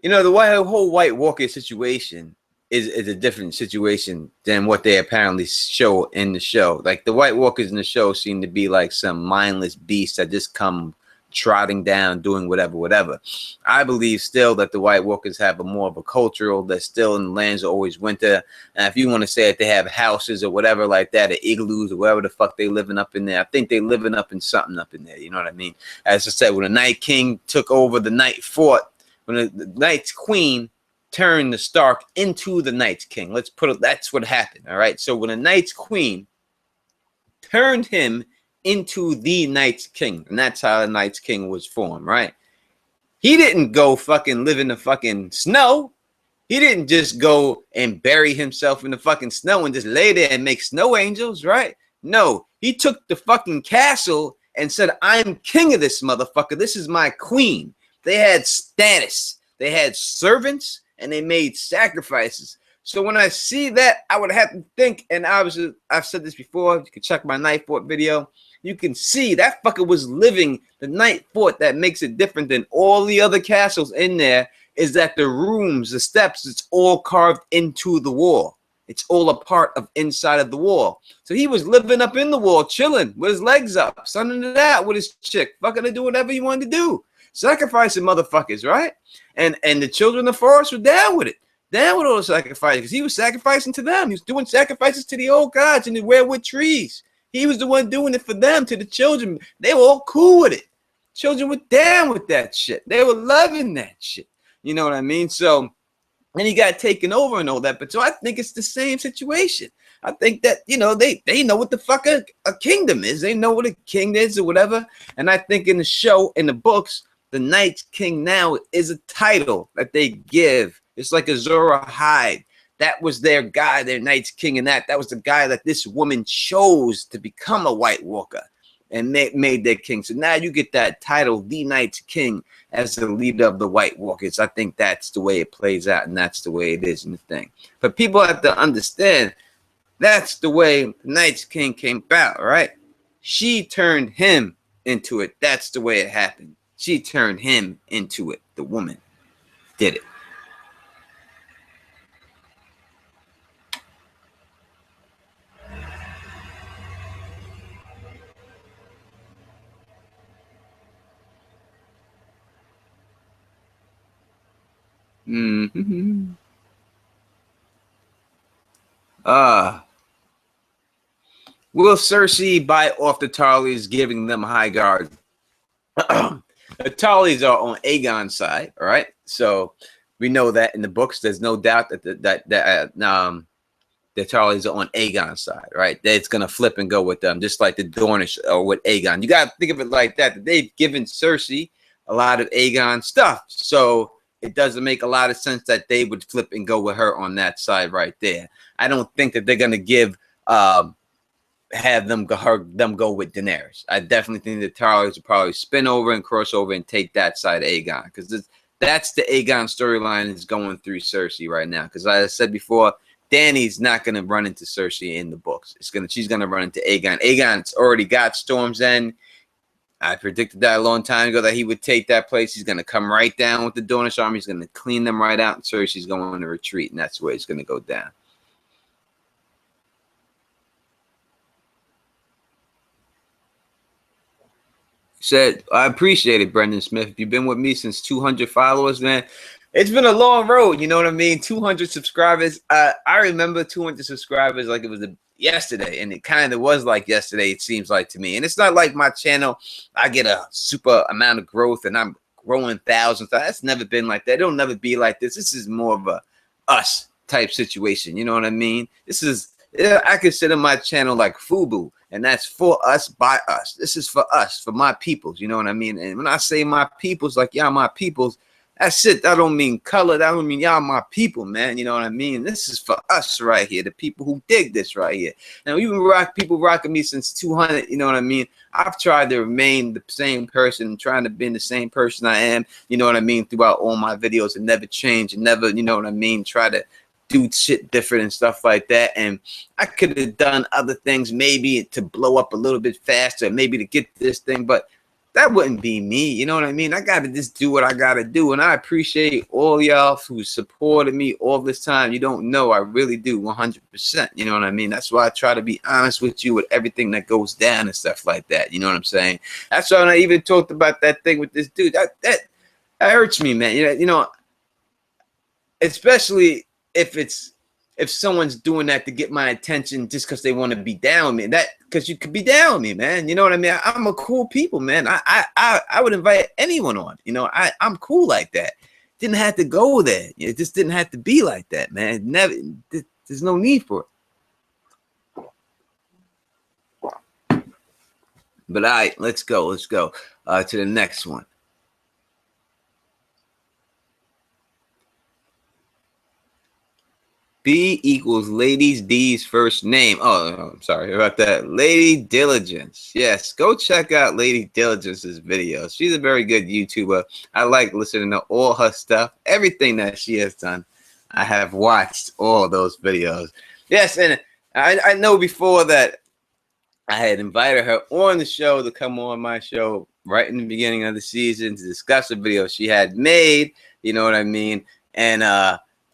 You know, the whole White Walker situation is a different situation than what they apparently show in the show. Like the White Walkers in the show seem to be like some mindless beasts that just come trotting down, doing whatever. I believe still that the White Walkers have a more of a cultural, they're still in the lands of always winter. And if you want to say that they have houses or whatever like that, or igloos or whatever the fuck they living up in there, I think they living up in something up in there. You know what I mean? As I said, when the Night King took over the Night Fort, when the Night's Queen turned the Stark into the Night's King. Let's put it, that's what happened. All right. So when the Night's Queen turned him into the Night's King, and that's how the Night's King was formed, right? He didn't go fucking live in the fucking snow. He didn't just go and bury himself in the fucking snow and just lay there and make snow angels, right? No, he took the fucking castle and said, I'm king of this motherfucker. This is my queen. They had status. They had servants, and they made sacrifices. So when I see that, I would have to think, and obviously I've said this before, you can check my Night Fort video. You can see that fucker was living the Night Fort. That makes it different than all the other castles in there is that the rooms, the steps, it's all carved into the wall. It's all a part of inside of the wall. So he was living up in the wall, chilling with his legs up, sunning it out with his chick, fucking to do whatever he wanted to do. Sacrificing motherfuckers, right? And the children of the forest were down with it. Down with all the sacrifices. Because he was sacrificing to them. He was doing sacrifices to the old gods and the weirwood trees. He was the one doing it for them, to the children. They were all cool with it. Children were down with that shit. They were loving that shit. You know what I mean? So, and he got taken over and all that. But so I think it's the same situation. I think that, you know, they know what the fuck a kingdom is. They know what a king is or whatever. And I think in the show, in the books, the Night King now is a title that they give. It's like a Zora Hyde. That was their guy, their Night's King, and that was the guy that this woman chose to become a White Walker and made their king. So now you get that title, the Night's King, as the leader of the White Walkers. I think that's the way it plays out, and that's the way it is in the thing. But people have to understand that's the way the Night's King came about, right? She turned him into it. That's the way it happened. She turned him into it. The woman did it. Mm-hmm. Will Cersei buy off the Tarleys, giving them high guard? The Tarleys are on Aegon's side, all right? So we know that in the books. There's no doubt that the Tarleys are on Aegon's side, right? That it's gonna flip and go with them, just like the Dornish or with Aegon. You gotta think of it like that. That they've given Cersei a lot of Aegon stuff, so it doesn't make a lot of sense that they would flip and go with her on that side right there. I don't think that they're gonna give have them go with Daenerys. I definitely think the Tarleys will probably spin over and cross over and take that side of Aegon, because that's the Aegon storyline is going through Cersei right now. Because like I said before, Dany's not gonna run into Cersei in the books. She's gonna run into Aegon. Aegon's already got Storm's End. I predicted that a long time ago that he would take that place. He's going to come right down with the Dornish army. He's going to clean them right out. And Cersei's going to retreat, and that's where it's going to go down. Said, I appreciate it, Brendan Smith. If you've been with me since 200 followers, man, it's been a long road. You know what I mean? 200 subscribers. I remember 200 subscribers like it was yesterday, and it kind of was like yesterday, it seems like to me. And it's not like my channel, I get a super amount of growth and I'm growing thousands. That's never been like that. It'll never be like this. This is more of a us type situation. You know what I mean? This is, I consider my channel like FUBU, and that's for us, by us. This is for us, for my peoples. You know what I mean? And when I say my peoples, like y'all my peoples, that's it. That don't mean color. That don't mean y'all my people, man. You know what I mean? This is for us right here, the people who dig this right here. Now, even people rocking me since 200, you know what I mean? I've tried to remain the same person, trying to be the same person I am, you know what I mean, throughout all my videos, and never change, and never, you know what I mean, try to do shit different and stuff like that. And I could have done other things maybe to blow up a little bit faster, maybe to get this thing, but that wouldn't be me. You know what I mean? I got to just do what I got to do. And I appreciate all y'all who supported me all this time. You don't know. I really do 100%. You know what I mean? That's why I try to be honest with you with everything that goes down and stuff like that. You know what I'm saying? That's why when I even talked about that thing with this dude, that hurts me, man. You know, especially if someone's doing that to get my attention just because they want to be down with me. That because you could be down with me, man. You know what I mean? I'm a cool people, man. I would invite anyone on. You know, I'm cool like that. Didn't have to go there. It just didn't have to be like that, man. Never. There's no need for it. But all right, let's go. Let's go to the next one. B equals Lady D's first name. Oh, I'm sorry about that. Lady Diligence. Yes, go check out Lady Diligence's videos. She's a very good YouTuber. I like listening to all her stuff. Everything that she has done, I have watched all those videos. Yes, and I know before that I had invited her on the show to come on my show right in the beginning of the season to discuss a video she had made. You know what I mean? And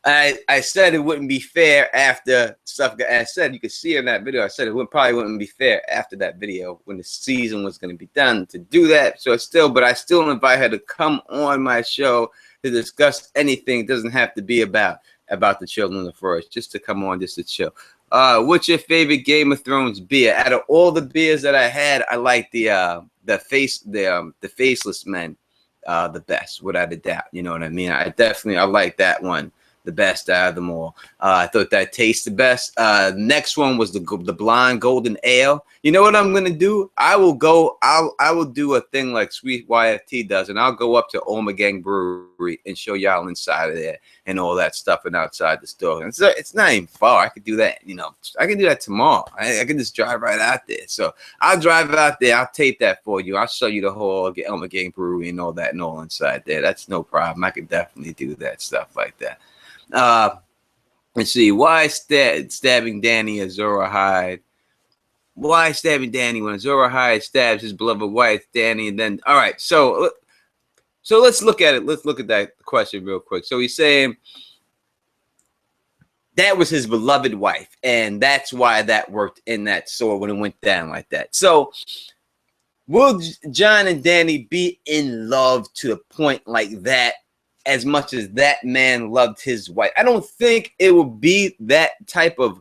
I said it wouldn't be fair after stuff got. I said you could see in that video. I said it probably wouldn't be fair after that video when the season was going to be done to do that. So but I still invite her to come on my show to discuss anything. It doesn't have to be about the Children of the Forest. Just to come on, just to chill. What's your favorite Game of Thrones beer? Out of all the beers that I had, I like the Faceless Men the best, without a doubt. You know what I mean? I like that one the best out of them all. I thought that tastes the best. Next one was the Blonde Golden Ale. You know what I'm gonna do? I will do a thing like Sweet YFT does, and I'll go up to Omegang Brewery and show y'all inside of there and all that stuff and outside the store. And it's not even far. I could do that. You know, I can do that tomorrow. I can just drive right out there. So I'll drive out there. I'll tape that for you. I'll show you the whole Omegang Brewery and all that and all inside there. That's no problem. I could definitely do that stuff like that. Let's see. Why stabbing Danny Azor Ahai? Why stabbing Danny when Azor Ahai stabs his beloved wife, Danny? And then, all right. So let's look at it. Let's look at that question real quick. So he's saying that was his beloved wife, and that's why that worked in that sword when it went down like that. So will Jon and Danny be in love to the point like that? As much as that man loved his wife, I don't think it will be that type of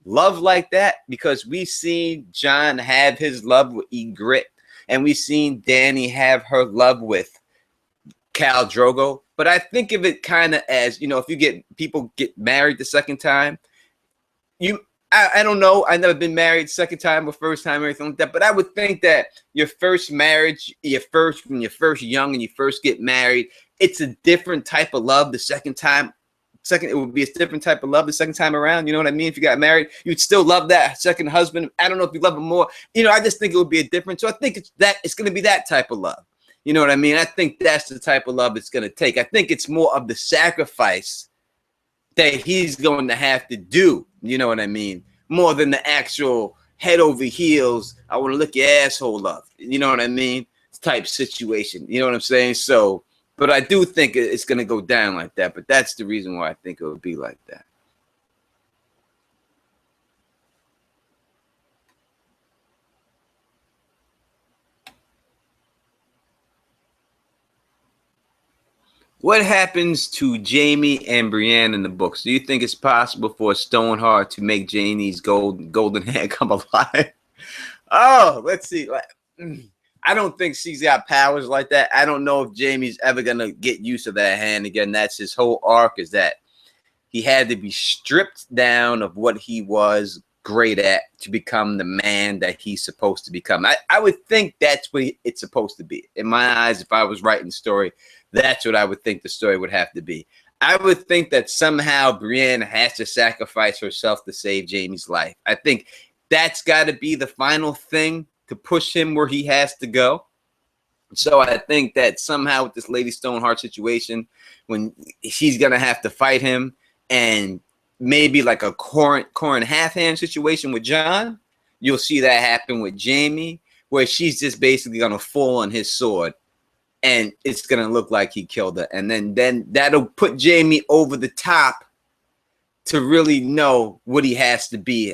love like that, because we seen Jon have his love with Ygritte, and we seen Danny have her love with Khal Drogo. But I think of it kind of as, you know, if people get married the second time, I don't know. I've never been married second time or first time or anything like that. But I would think that your first marriage, when you're first young and you first get married, it's a different type of love the second time. It would be a different type of love the second time around. You know what I mean? If you got married, you'd still love that second husband. I don't know if you love him more. You know, I just think it would be a different. So I think it's going to be that type of love. You know what I mean? I think that's the type of love it's going to take. I think it's more of the sacrifice that he's going to have to do. You know what I mean? More than the actual head over heels, I want to lick your asshole love. You know what I mean? Type situation. You know what I'm saying? So, but I do think it's going to go down like that. But that's the reason why I think it would be like that. What happens to Jaime and Brienne in the books? Do you think it's possible for Stoneheart to make Jaime's golden hand come alive? Oh, let's see. I don't think she's got powers like that. I don't know if Jaime's ever going to get use of that hand again. That's his whole arc, is that he had to be stripped down of what he was great at to become the man that he's supposed to become. I would think that's what it's supposed to be. In my eyes, if I was writing the story, that's what I would think the story would have to be. I would think that somehow Brienne has to sacrifice herself to save Jaime's life. I think that's got to be the final thing to push him where he has to go. So I think that somehow with this Lady Stoneheart situation, when she's going to have to fight him, and maybe like a Corin Halfhand situation with Jon, you'll see that happen with Jaime. where she's just basically gonna fall on his sword, and it's gonna look like he killed her, and then that'll put Jaime over the top to really know what he has to be,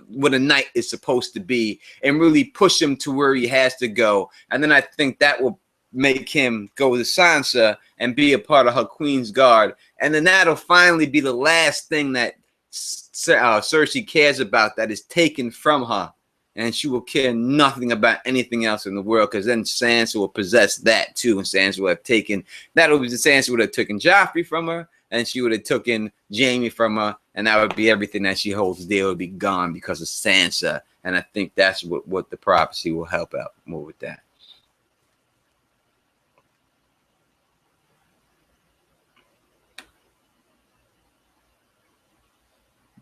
what a knight is supposed to be, and really push him to where he has to go. And then I think that will make him go to Sansa and be a part of her Queen's Guard. And then that'll finally be the last thing that Cersei cares about that is taken from her. And she will care nothing about anything else in the world, because then Sansa will possess that too. And Sansa will have taken, Sansa would have taken Joffrey from her, and she would have taken Jaime from her, and that would be everything that she holds dear would be gone because of Sansa. And I think that's what the prophecy will help out more with that.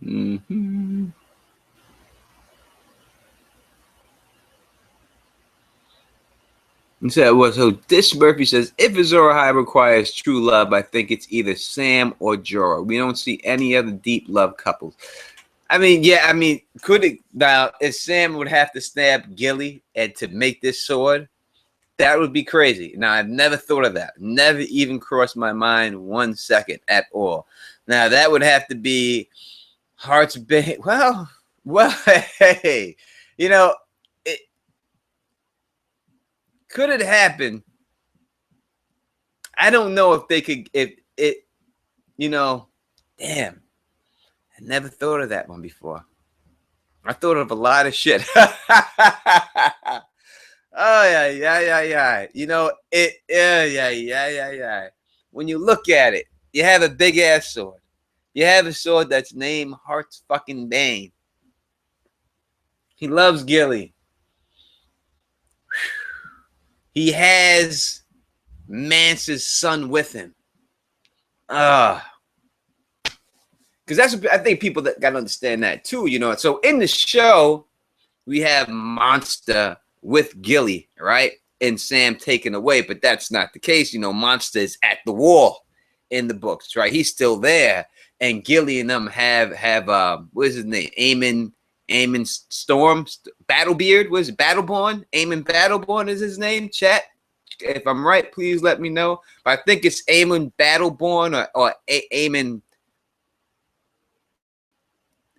Mm-hmm. So this Murphy says, if Azor Ahai requires true love, I think it's either Sam or Jorah. We don't see any other deep love couples. I mean, yeah, I mean, could it now if Sam would have to stab Gilly and to make this sword, that would be crazy. Now I've never thought of that. Never even crossed my mind 1 second at all. Now that would have to be Heart's Bane. Well, hey, you know. Could it happen? I don't know if they could, damn. I never thought of that one before. I thought of a lot of shit. Oh, yeah. Yeah. When you look at it, you have a big ass sword. You have a sword that's named Heart's fucking Bane. He loves Gilly. He has Mance's son with him. Because that's what I think people that got to understand that too, So in the show, we have Monster with Gilly, right? And Sam taken away, but that's not the case. Monster is at the wall in the books, right? He's still there. And Gilly and them have what is his name? Aemon Storm, Battlebeard, was Battleborn? Aemon Battleborn is his name, chat. If I'm right, please let me know. But I think it's Aemon Battleborn or Aemon.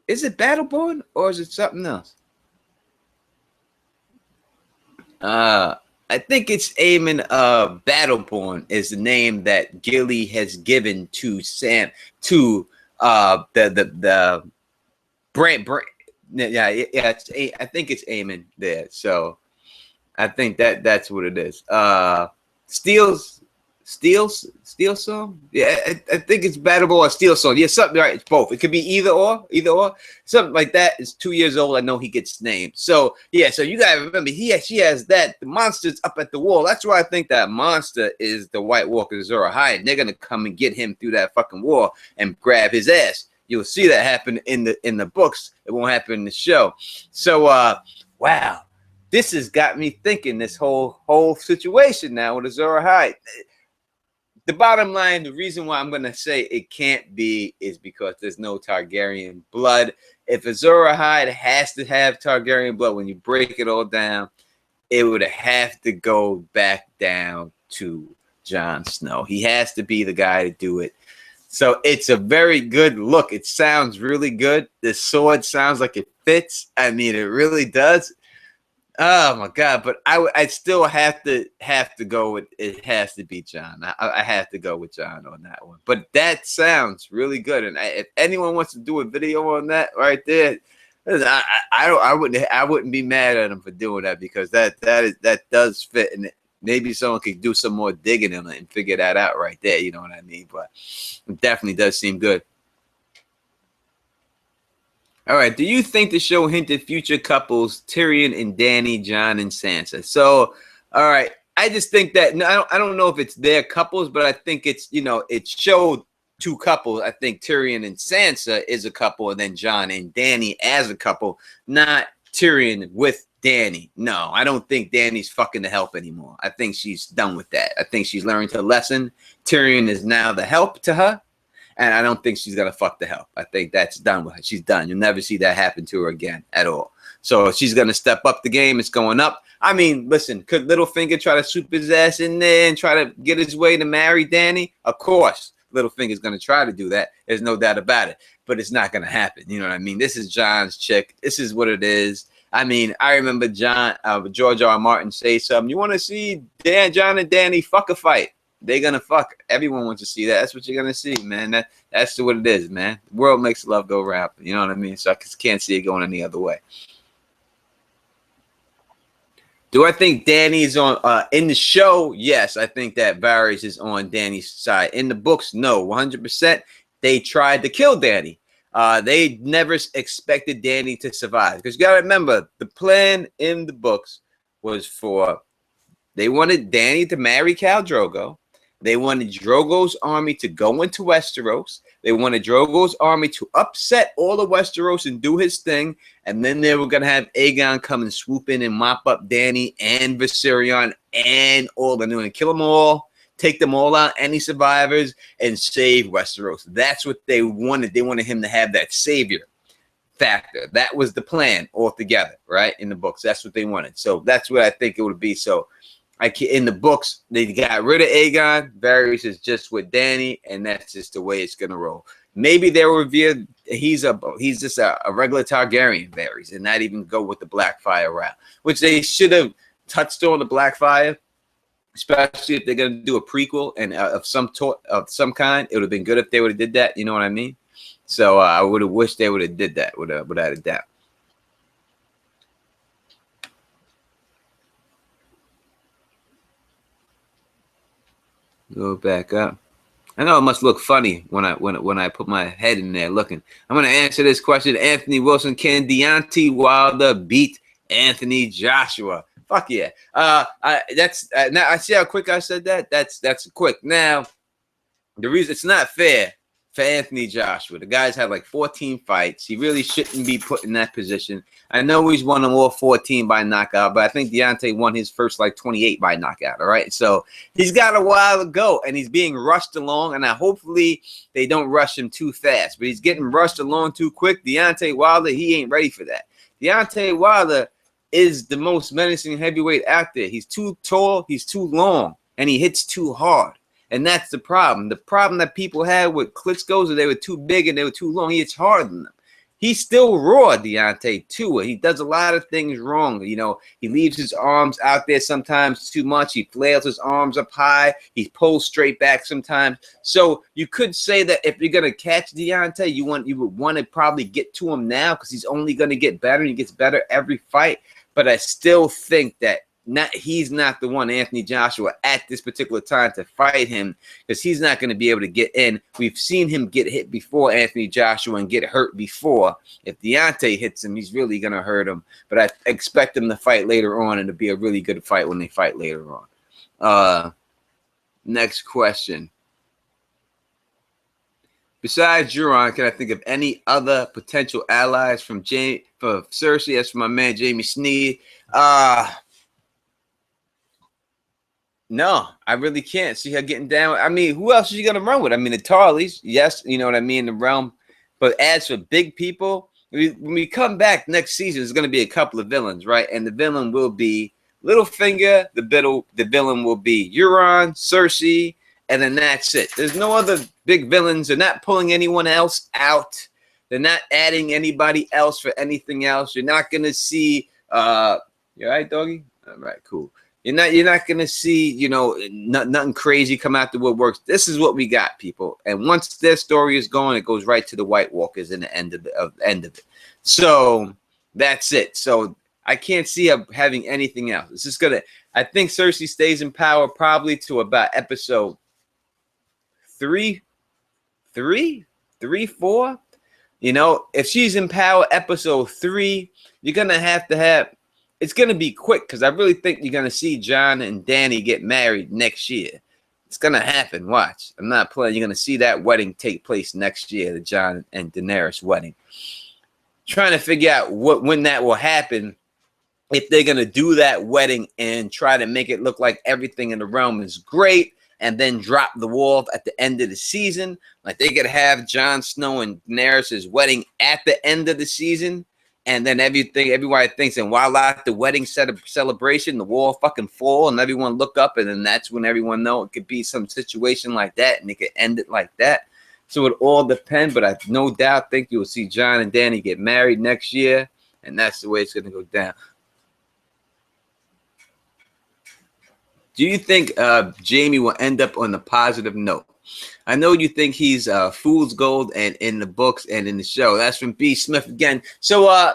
Is it Battleborn or is it something else? I think it's Aemon Battleborn is the name that Gilly has given to Sam, to the brand. Yeah. I think it's Aemon there. So I think that's what it is. Steel Song? Yeah, I think it's Battleborn or Steel Song. Yeah, something, right? It's both. It could be either or. Something like that. It's 2 years old. I know he gets named. So yeah, so you gotta remember she has that. The monster's up at the wall. That's why I think that monster is the White Walker Azor Ahai. And they're gonna come and get him through that fucking wall and grab his ass. You'll see that happen in the books. It won't happen in the show. So wow, this has got me thinking this whole situation now with Azor Ahai. The bottom line, the reason why I'm gonna say it can't be is because there's no Targaryen blood. If Azor Ahai has to have Targaryen blood, when you break it all down, it would have to go back down to Jon Snow. He has to be the guy to do it. So it's a very good look. It sounds really good. The sword sounds like it fits. I mean, it really does. Oh my God! But I still have to go with it. Has to be Jon. I have to go with Jon on that one. But that sounds really good. And if anyone wants to do a video on that right there, I wouldn't be mad at him for doing that, because that does fit. And maybe someone could do some more digging in it and figure that out right there. You know what I mean? But it definitely does seem good. All right. Do you think the show hinted future couples, Tyrion and Dany, Jon and Sansa? So, all right. I just think that, no, I don't know if it's their couples, but I think it's, it showed two couples. I think Tyrion and Sansa is a couple, and then Jon and Dany as a couple, not Tyrion with Dany. No, I don't think Dany's fucking the help anymore. I think she's done with that. I think she's learned her lesson. Tyrion is now the help to her. And I don't think she's going to fuck the help. I think that's done with her. She's done. You'll never see that happen to her again at all. So she's going to step up the game. It's going up. I mean, listen, could Littlefinger try to swoop his ass in there and try to get his way to marry Dany? Of course, Littlefinger's going to try to do that. There's no doubt about it. But it's not going to happen. You know what I mean? This is Jon's chick. This is what it is. I mean, I remember George R. R. Martin say something. You want to see Jon and Dany fuck a fight? They're going to fuck. Everyone wants to see that. That's what you're going to see, man. That's what it is, man. The world makes love go round. You know what I mean? So I just can't see it going any other way. Do I think Dany's on in the show? Yes, I think that Varys is on Dany's side. In the books, no, 100%. They tried to kill Dany. They never expected Dany to survive. Because you got to remember, the plan in the books was they wanted Dany to marry Khal Drogo. They wanted Drogo's army to go into Westeros. They wanted Drogo's army to upset all of Westeros and do his thing. And then they were going to have Aegon come and swoop in and mop up Dany and Viserion and all the new and kill them all, take them all out, any survivors, and save Westeros. That's what they wanted. They wanted him to have that savior factor. That was the plan altogether, right? In the books. That's what they wanted. So that's what I think it would be. So in the books, they got rid of Aegon. Varys is just with Dany, and that's just the way it's gonna roll. Maybe they'll reveal he's just a regular Targaryen Varys, and not even go with the Blackfire route, which they should have touched on the Blackfire, especially if they're gonna do a prequel and of some kind. It would have been good if they would have did that. You know what I mean? So I would have wished they would have did that without a doubt. Go back up. I know it must look funny when I put my head in there looking. I'm gonna answer this question. Anthony Wilson, can Deontay Wilder beat Anthony Joshua? Fuck yeah. Now I see how quick I said that. That's quick. Now the reason it's not fair for Anthony Joshua. The guy's had like 14 fights. He really shouldn't be put in that position. I know he's won them all 14 by knockout, but I think Deontay won his first like 28 by knockout. All right. So he's got a while to go and he's being rushed along. And hopefully they don't rush him too fast, but he's getting rushed along too quick. Deontay Wilder, he ain't ready for that. Deontay Wilder is the most menacing heavyweight out there. He's too tall, he's too long, and he hits too hard. And that's the problem. The problem that people had with Klitschko's is they were too big and they were too long. He hits harder than them. He's still raw, Deontay, too. He does a lot of things wrong. You know, he leaves his arms out there sometimes too much. He flails his arms up high. He pulls straight back sometimes. So you could say that if you're going to catch Deontay, you would want to probably get to him now because he's only going to get better. He gets better every fight. But I still think that he's not the one, Anthony Joshua, at this particular time to fight him because he's not going to be able to get in. We've seen him get hit before, Anthony Joshua, and get hurt before. If Deontay hits him, he's really going to hurt him. But I expect him to fight later on and to be a really good fight when they fight later on. Next question. Besides Euron, can I think of any other potential allies for Cersei? As for my man Jamie Sneed, no, I really can't see her getting down. I mean, who else is she gonna run with? I mean, the Tarleys, yes, you know what I mean, the realm. But as for big people, when we come back next season, there's gonna be a couple of villains, right? And the villain will be Littlefinger. The villain will be Euron, Cersei, and then that's it. There's no other big villains. They're not pulling anyone else out. They're not adding anybody else for anything else. You're not gonna see. You all right, doggy? All right, cool. You're not gonna see, you know, nothing crazy come out the woodworks. This is what we got, people. And once their story is going, it goes right to the White Walkers in the end of it. So that's it. So I can't see her having anything else. It's just gonna. I think Cersei stays in power probably to about episode 3, 4. You know, if she's in power episode 3, you're gonna have. It's going to be quick because I really think you're going to see Jon and Dany get married next year. It's going to happen. Watch. I'm not playing. You're going to see that wedding take place next year, the Jon and Daenerys wedding. Trying to figure out when that will happen, if they're going to do that wedding and try to make it look like everything in the realm is great and then drop the wall at the end of the season. Like they could have Jon Snow and Daenerys' wedding at the end of the season. and then everybody thinks, and while at the wedding celebration, the wall fucking fall, and everyone look up, and then that's when everyone know it could be some situation like that, and it could end it like that. So it all depends, but I no doubt think you will see Jon and Dany get married next year, and that's the way it's going to go down. Do you think Jaime will end up on a positive note? I know you think he's fool's gold and in the books and in the show. That's from B. Smith again. So,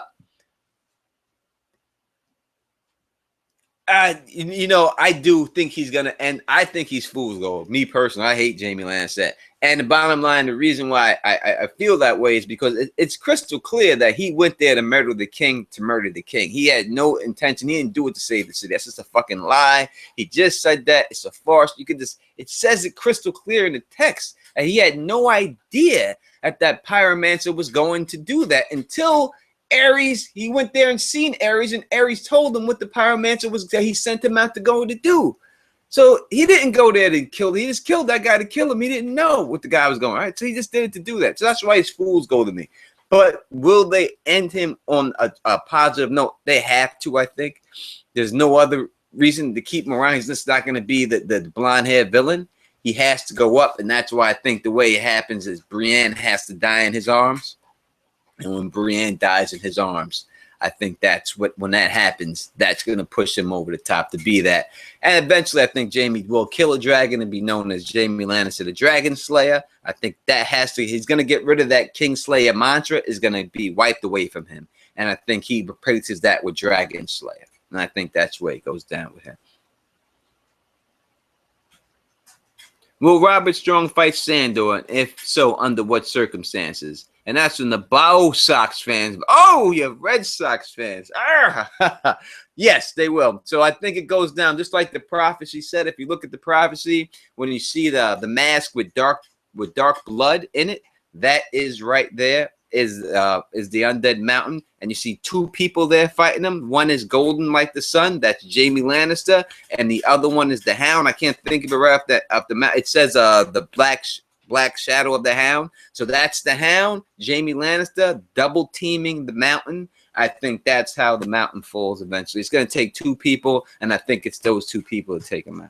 you know, I do think he's going to end. I think he's fool's gold. Me personally, I hate Jaime Lannister. And the bottom line, the reason why I feel that way is because it's crystal clear that he went there to murder the king, He had no intention. He didn't do it to save the city. That's just a fucking lie. He just said that. It's a farce. You could just, it says it crystal clear in the text. And he had no idea that pyromancer was going to do that until Aerys, he went there and seen Aerys, and Aerys told him what the pyromancer was that he sent him out to go to do. So he didn't go there to kill. He just killed that guy to kill him. He didn't know what the guy was going. Right, so he just did it to do that. So that's why his fools go to me. But will they end him on a positive note? They have to. I think there's no other reason to keep him around. He's just not going to be the blonde-haired villain. He has to go up, and that's why I think the way it happens is Brienne has to die in his arms, and when Brienne dies in his arms, I think that's what, when that happens, that's going to push him over the top to be that. And eventually, I think Jaime will kill a dragon and be known as Jaime Lannister, the Dragon Slayer. I think that has to, he's going to get rid of that Kingslayer mantra, is going to be wiped away from him. And I think he replaces that with Dragon Slayer. And I think that's where it goes down with him. Will Robert Strong fight Sandor? And if so, under what circumstances? And that's from the Bow Sox fans. Oh, you Red Sox fans. Yes, they will. So I think it goes down just like the prophecy said. If you look at the prophecy, when you see the mask with dark blood in it, that is right there is the Undead Mountain. And you see two people there fighting them. One is golden like the sun. That's Jaime Lannister. And the other one is the Hound. I can't think of it right off the map. It says the Black Shadow of the Hound. So that's the Hound, Jaime Lannister, double teaming the mountain. I think that's how the mountain falls eventually. It's going to take two people, and I think it's those two people to take him out.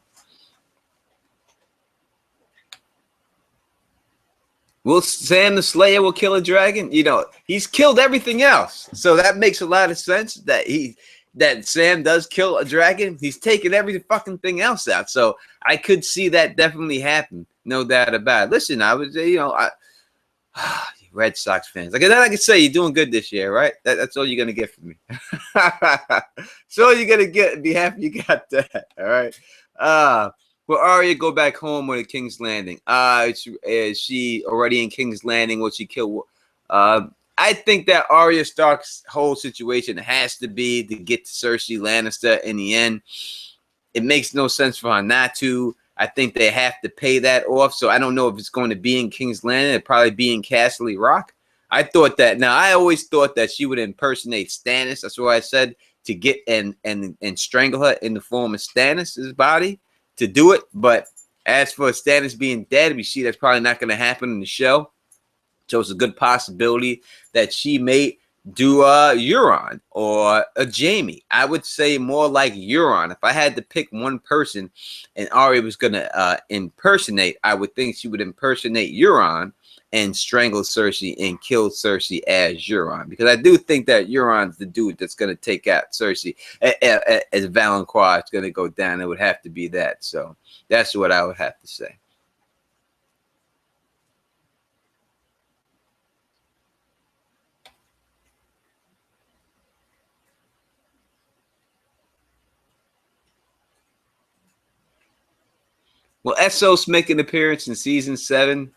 Will Sam the Slayer will kill a dragon? You know, he's killed everything else. So that makes a lot of sense that Sam does kill a dragon. He's taken every fucking thing else out. So I could see that definitely happen. No doubt about it. Listen, I was, you know, Red Sox fans. Like I can say, you're doing good this year, right? That's all you're going to get from me. That's all you're going to get. Be happy you got that. All right. Will Arya go back home with a King's Landing? Is she already in King's Landing? Will she kill? I think that Arya Stark's whole situation has to be to get to Cersei Lannister in the end. It makes no sense for her not to. I think they have to pay that off. So I don't know if it's going to be in King's Landing. It'd probably be in Castle Rock. I thought that. Now, I always thought that she would impersonate Stannis. That's what I said, to get and strangle her in the form of Stannis' body to do it. But as for Stannis being dead, we see that's probably not going to happen in the show. So it's a good possibility that she may do Euron or a Jaime. I would say more like Euron. If I had to pick one person and Arya was going to impersonate, I would think she would impersonate Euron and strangle Cersei and kill Cersei as Euron. Because I do think that Euron's the dude that's going to take out Cersei. As Valancourt is going to go down, it would have to be that. So that's what I would have to say. Will Essos make an appearance in season 7?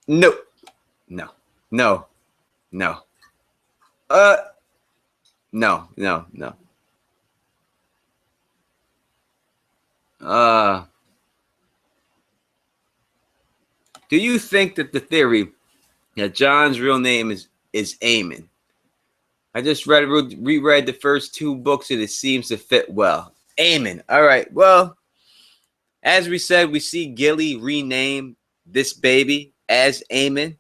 No. No. No. No. No. No. No. Do you think that the theory that Jon's real name is Aemon? I just reread the first 2 books and it seems to fit well. Aemon. All right. Well, as we said, we see Gilly rename this baby as Aemon.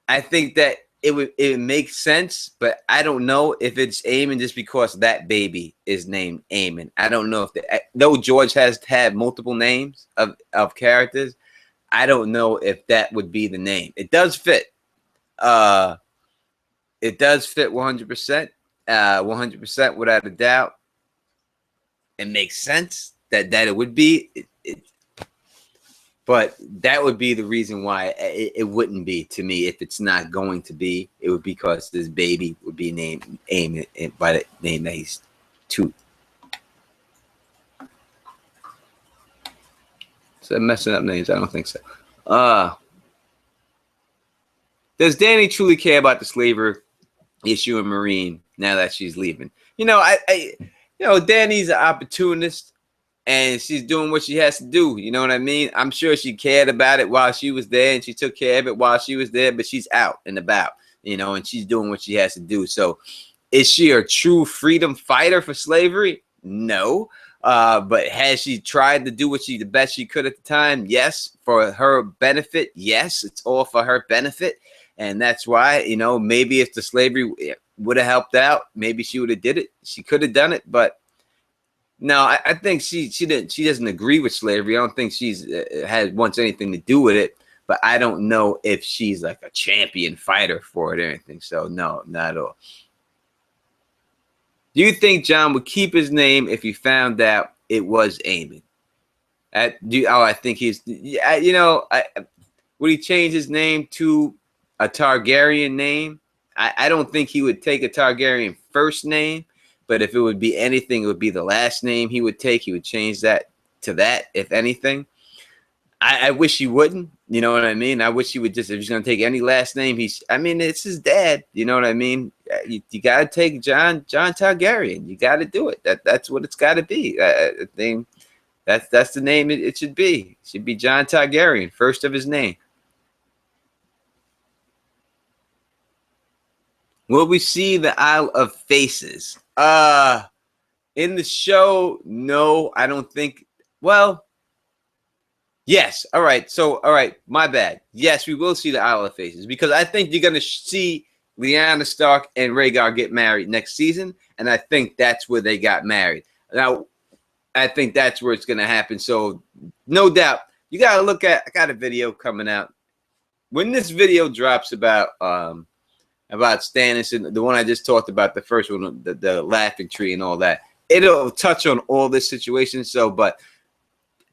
I think that it makes sense, but I don't know if it's Aemon just because that baby is named Aemon. I don't know if though George has had multiple names of characters, I don't know if that would be the name. It does fit. It does fit 100%. 100% without a doubt. It makes sense that it would be. But that would be the reason why it wouldn't be to me. If it's not going to be, it would be because this baby would be named Aemon by the name that he's two. So messing up names? I don't think so. Does Dany truly care about the slavery issue in Marine now that she's leaving? You know, Dany's an opportunist. And she's doing what she has to do. You know what I mean? I'm sure she cared about it while she was there, and she took care of it while she was there, but she's out and about, you know, and she's doing what she has to do. So is she a true freedom fighter for slavery? No. But has she tried to do the best she could at the time? Yes. For her benefit? Yes. It's all for her benefit. And that's why, you know, maybe if the slavery would have helped out, maybe she would have did it. She could have done it, but no, I think she doesn't agree with slavery. I don't think she's wants anything to do with it. But I don't know if she's like a champion fighter for it or anything. So no, not at all. Do you think Jon would keep his name if he found out it was Aemon? I think he's. You know, would he change his name to a Targaryen name? I don't think he would take a Targaryen first name. But if it would be anything, it would be the last name he would take. He would change that to that, if anything. I wish he wouldn't. You know what I mean? I wish he would just, if he's going to take any last name, it's his dad. You know what I mean? You got to take Jon Targaryen. You got to do it. That's what it's got to be. That's the name it should be. It should be Jon Targaryen, first of his name. Will we see the Isle of Faces? In the show, no, I don't think. Well, yes. All right. So, all right. My bad. Yes, we will see the Isle of Faces because I think you're going to see Lyanna Stark and Rhaegar get married next season. And I think that's where they got married. Now, I think that's where it's going to happen. So, no doubt, you got to look at, I got a video coming out. When this video drops about Stannis and the one I just talked about, the first one, the laughing tree and all that, it'll touch on all this situation. So, but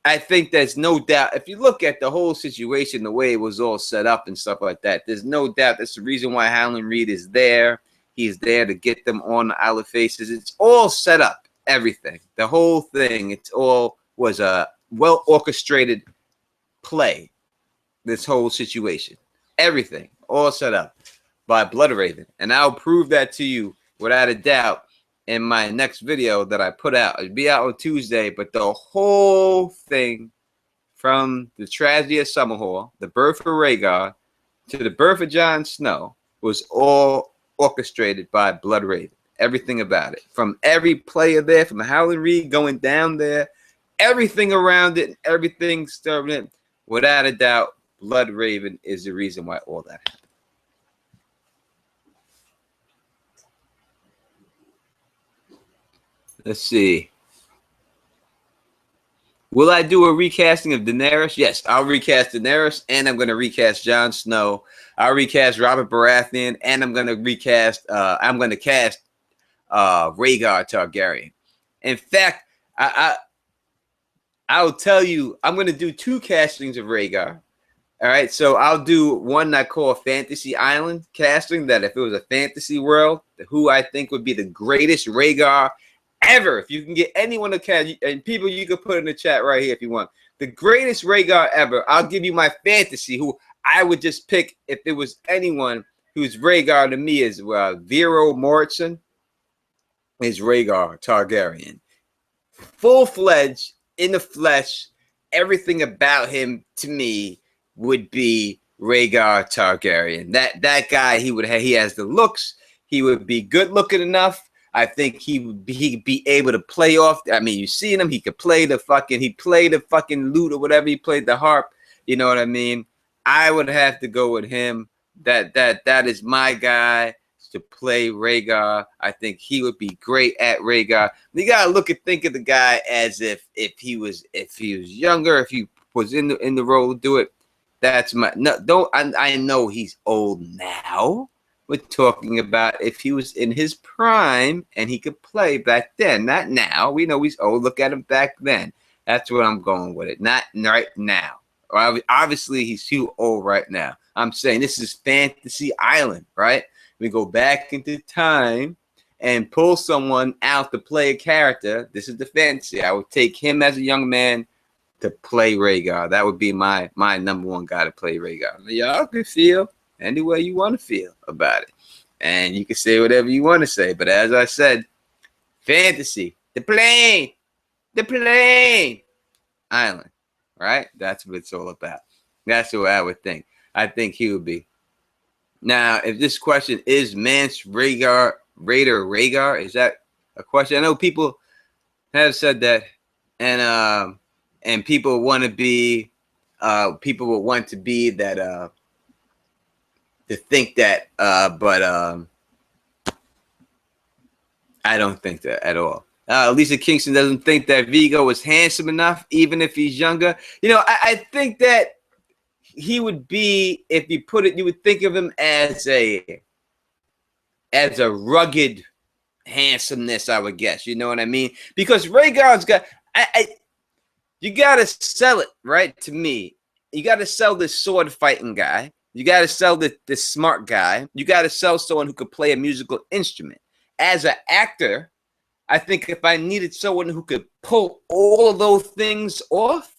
I think there's no doubt, if you look at the whole situation, the way it was all set up and stuff like that, there's no doubt that's the reason why Howland Reed is there. He's there to get them on the Isle of Faces. It's all set up, everything. The whole thing, it's all was a well-orchestrated play, this whole situation. Everything, all set up by Bloodraven. And I'll prove that to you without a doubt in my next video that I put out. It'll be out on Tuesday, but the whole thing from the tragedy of Summerhall, the birth of Rhaegar, to the birth of Jon Snow was all orchestrated by Bloodraven. Everything about it. From every player there, from Howland Reed going down there, everything around it, everything stirring it, without a doubt, Bloodraven is the reason why all that happened. Let's see. Will I do a recasting of Daenerys? Yes, I'll recast Daenerys, and I'm going to recast Jon Snow. I'll recast Robert Baratheon, and I'm going to recast. I'm going to cast Rhaegar Targaryen. In fact, I'll tell you, I'm going to do 2 castings of Rhaegar. All right, so I'll do one I call Fantasy Island casting. That if it was a fantasy world, who I think would be the greatest Rhaegar ever. If you can get anyone to cast, and people, you can put in the chat right here if you want. The greatest Rhaegar ever. I'll give you my fantasy, who I would just pick if it was anyone who's Rhaegar to me is Vero Morrison is Rhaegar Targaryen. Full-fledged, in the flesh, everything about him to me would be Rhaegar Targaryen. That guy, he has the looks. He would be good looking enough. I think he'd be able to play off. I mean, you seen him. He played the fucking lute or whatever. He played the harp. You know what I mean? I would have to go with him. That is my guy to play Rhaegar. I think he would be great at Rhaegar. You gotta think of the guy as if he was younger, if he was in the role to do it. That's my no. Don't I know he's old now. We're talking about if he was in his prime and he could play back then, not now. We know he's old. Look at him back then. That's what I'm going with it. Not right now. Obviously, he's too old right now. I'm saying this is Fantasy Island, right? We go back into time and pull someone out to play a character. This is the fantasy. I would take him as a young man to play Rhaegar. That would be my number one guy to play Rhaegar. Y'all can feel any way you want to feel about it. And you can say whatever you want to say. But as I said, fantasy, the plane island, right? That's what it's all about. That's what I would think. I think he would be. Now, if this question is Mance Rhaegar, is that a question? I know people have said that, and people want to be, people would want to be that, to think that, but I don't think that at all. Lisa Kingston doesn't think that Vigo is handsome enough, even if he's younger. You know, I think that he would be, if you put it, you would think of him as a rugged handsomeness, I would guess. You know what I mean? Because Rhaegar's got, you gotta sell it, right? To me, you gotta sell this sword fighting guy. You got to sell this smart guy. You got to sell someone who could play a musical instrument. As an actor, I think if I needed someone who could pull all of those things off,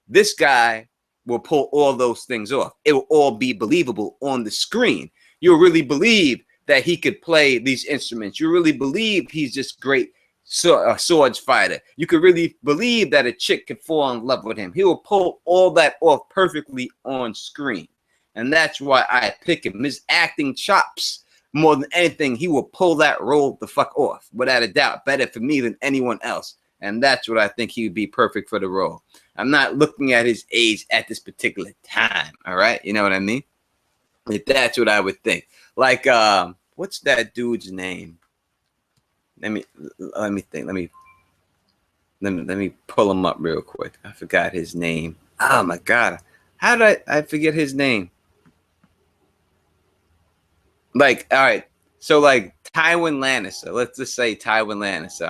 this guy will pull all those things off. It will all be believable on the screen. You'll really believe that he could play these instruments. You really believe he's just great swords fighter. You could really believe that a chick could fall in love with him. He will pull all that off perfectly on screen. And that's why I pick him. His acting chops, more than anything, he will pull that role the fuck off, without a doubt. Better for me than anyone else. And that's what I think he would be perfect for the role. I'm not looking at his age at this particular time, all right? You know what I mean? That's what I would think. Like, what's that dude's name? Let me think. Let me pull him up real quick. I forgot his name. Oh, my God. How did I forget his name? Like, all right, so like Tywin Lannister. Let's just say Tywin Lannister.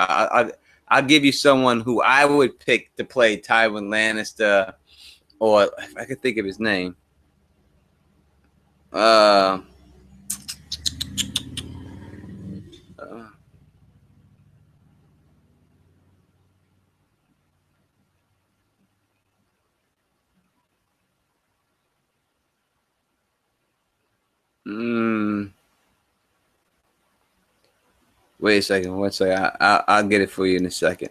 I'll give you someone who I would pick to play Tywin Lannister, or if I could think of his name. Wait a second. One second. I'll get it for you in a second.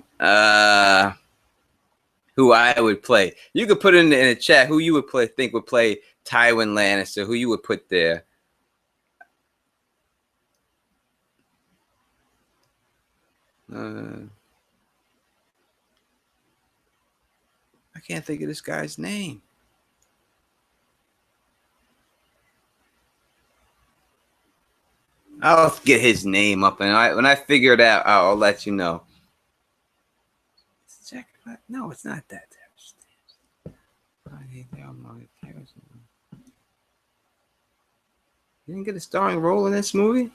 Who I would play? You could put it in the chat who you would think would play Tywin Lannister. Who you would put there? I can't think of this guy's name. I'll get his name up, and when I figure it out, I'll let you know. No, it's not that. You didn't get a starring role in this movie?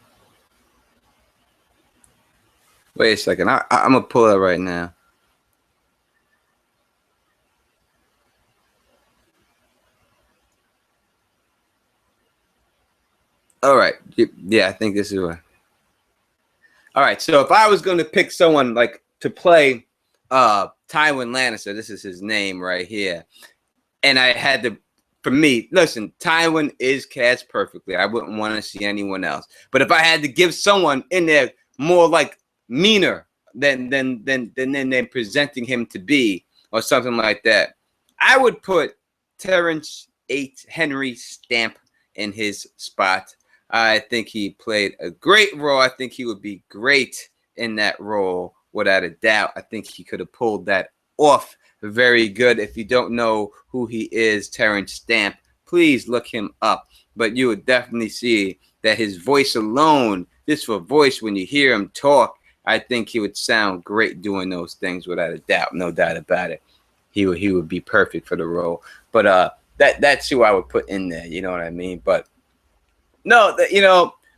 Wait a second. I'm gonna pull it right now. All right. Yeah, I think this is what. All right. So if I was going to pick someone like to play Tywin Lannister, this is his name right here, and I had to, for me, listen, Tywin is cast perfectly. I wouldn't want to see anyone else. But if I had to give someone in there more like meaner than presenting him to be, or something like that, I would put Terrence H. Henry Stamp in his spot. I think he played a great role. I think he would be great in that role without a doubt. I think he could have pulled that off very good. If you don't know who he is, Terrence Stamp, please look him up. But you would definitely see that his voice alone, just for voice, when you hear him talk, I think he would sound great doing those things without a doubt. No doubt about it. He would be perfect for the role. But that's who I would put in there. You know what I mean? But no,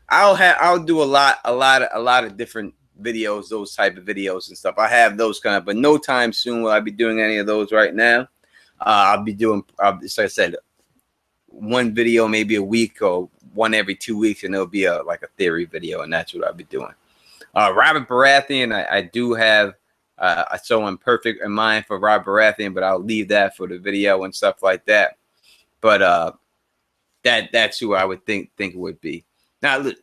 I'll do a lot of different videos, those type of videos and stuff. I have those kind of, but no time soon will I be doing any of those right now. I'll be doing, like I said, one video maybe a week or one every 2 weeks, and it'll be like a theory video, and that's what I'll be doing. Robert Baratheon, I do have someone perfect in mind for Robert Baratheon, but I'll leave that for the video and stuff like that. But that's who I would think it would be. Now, look,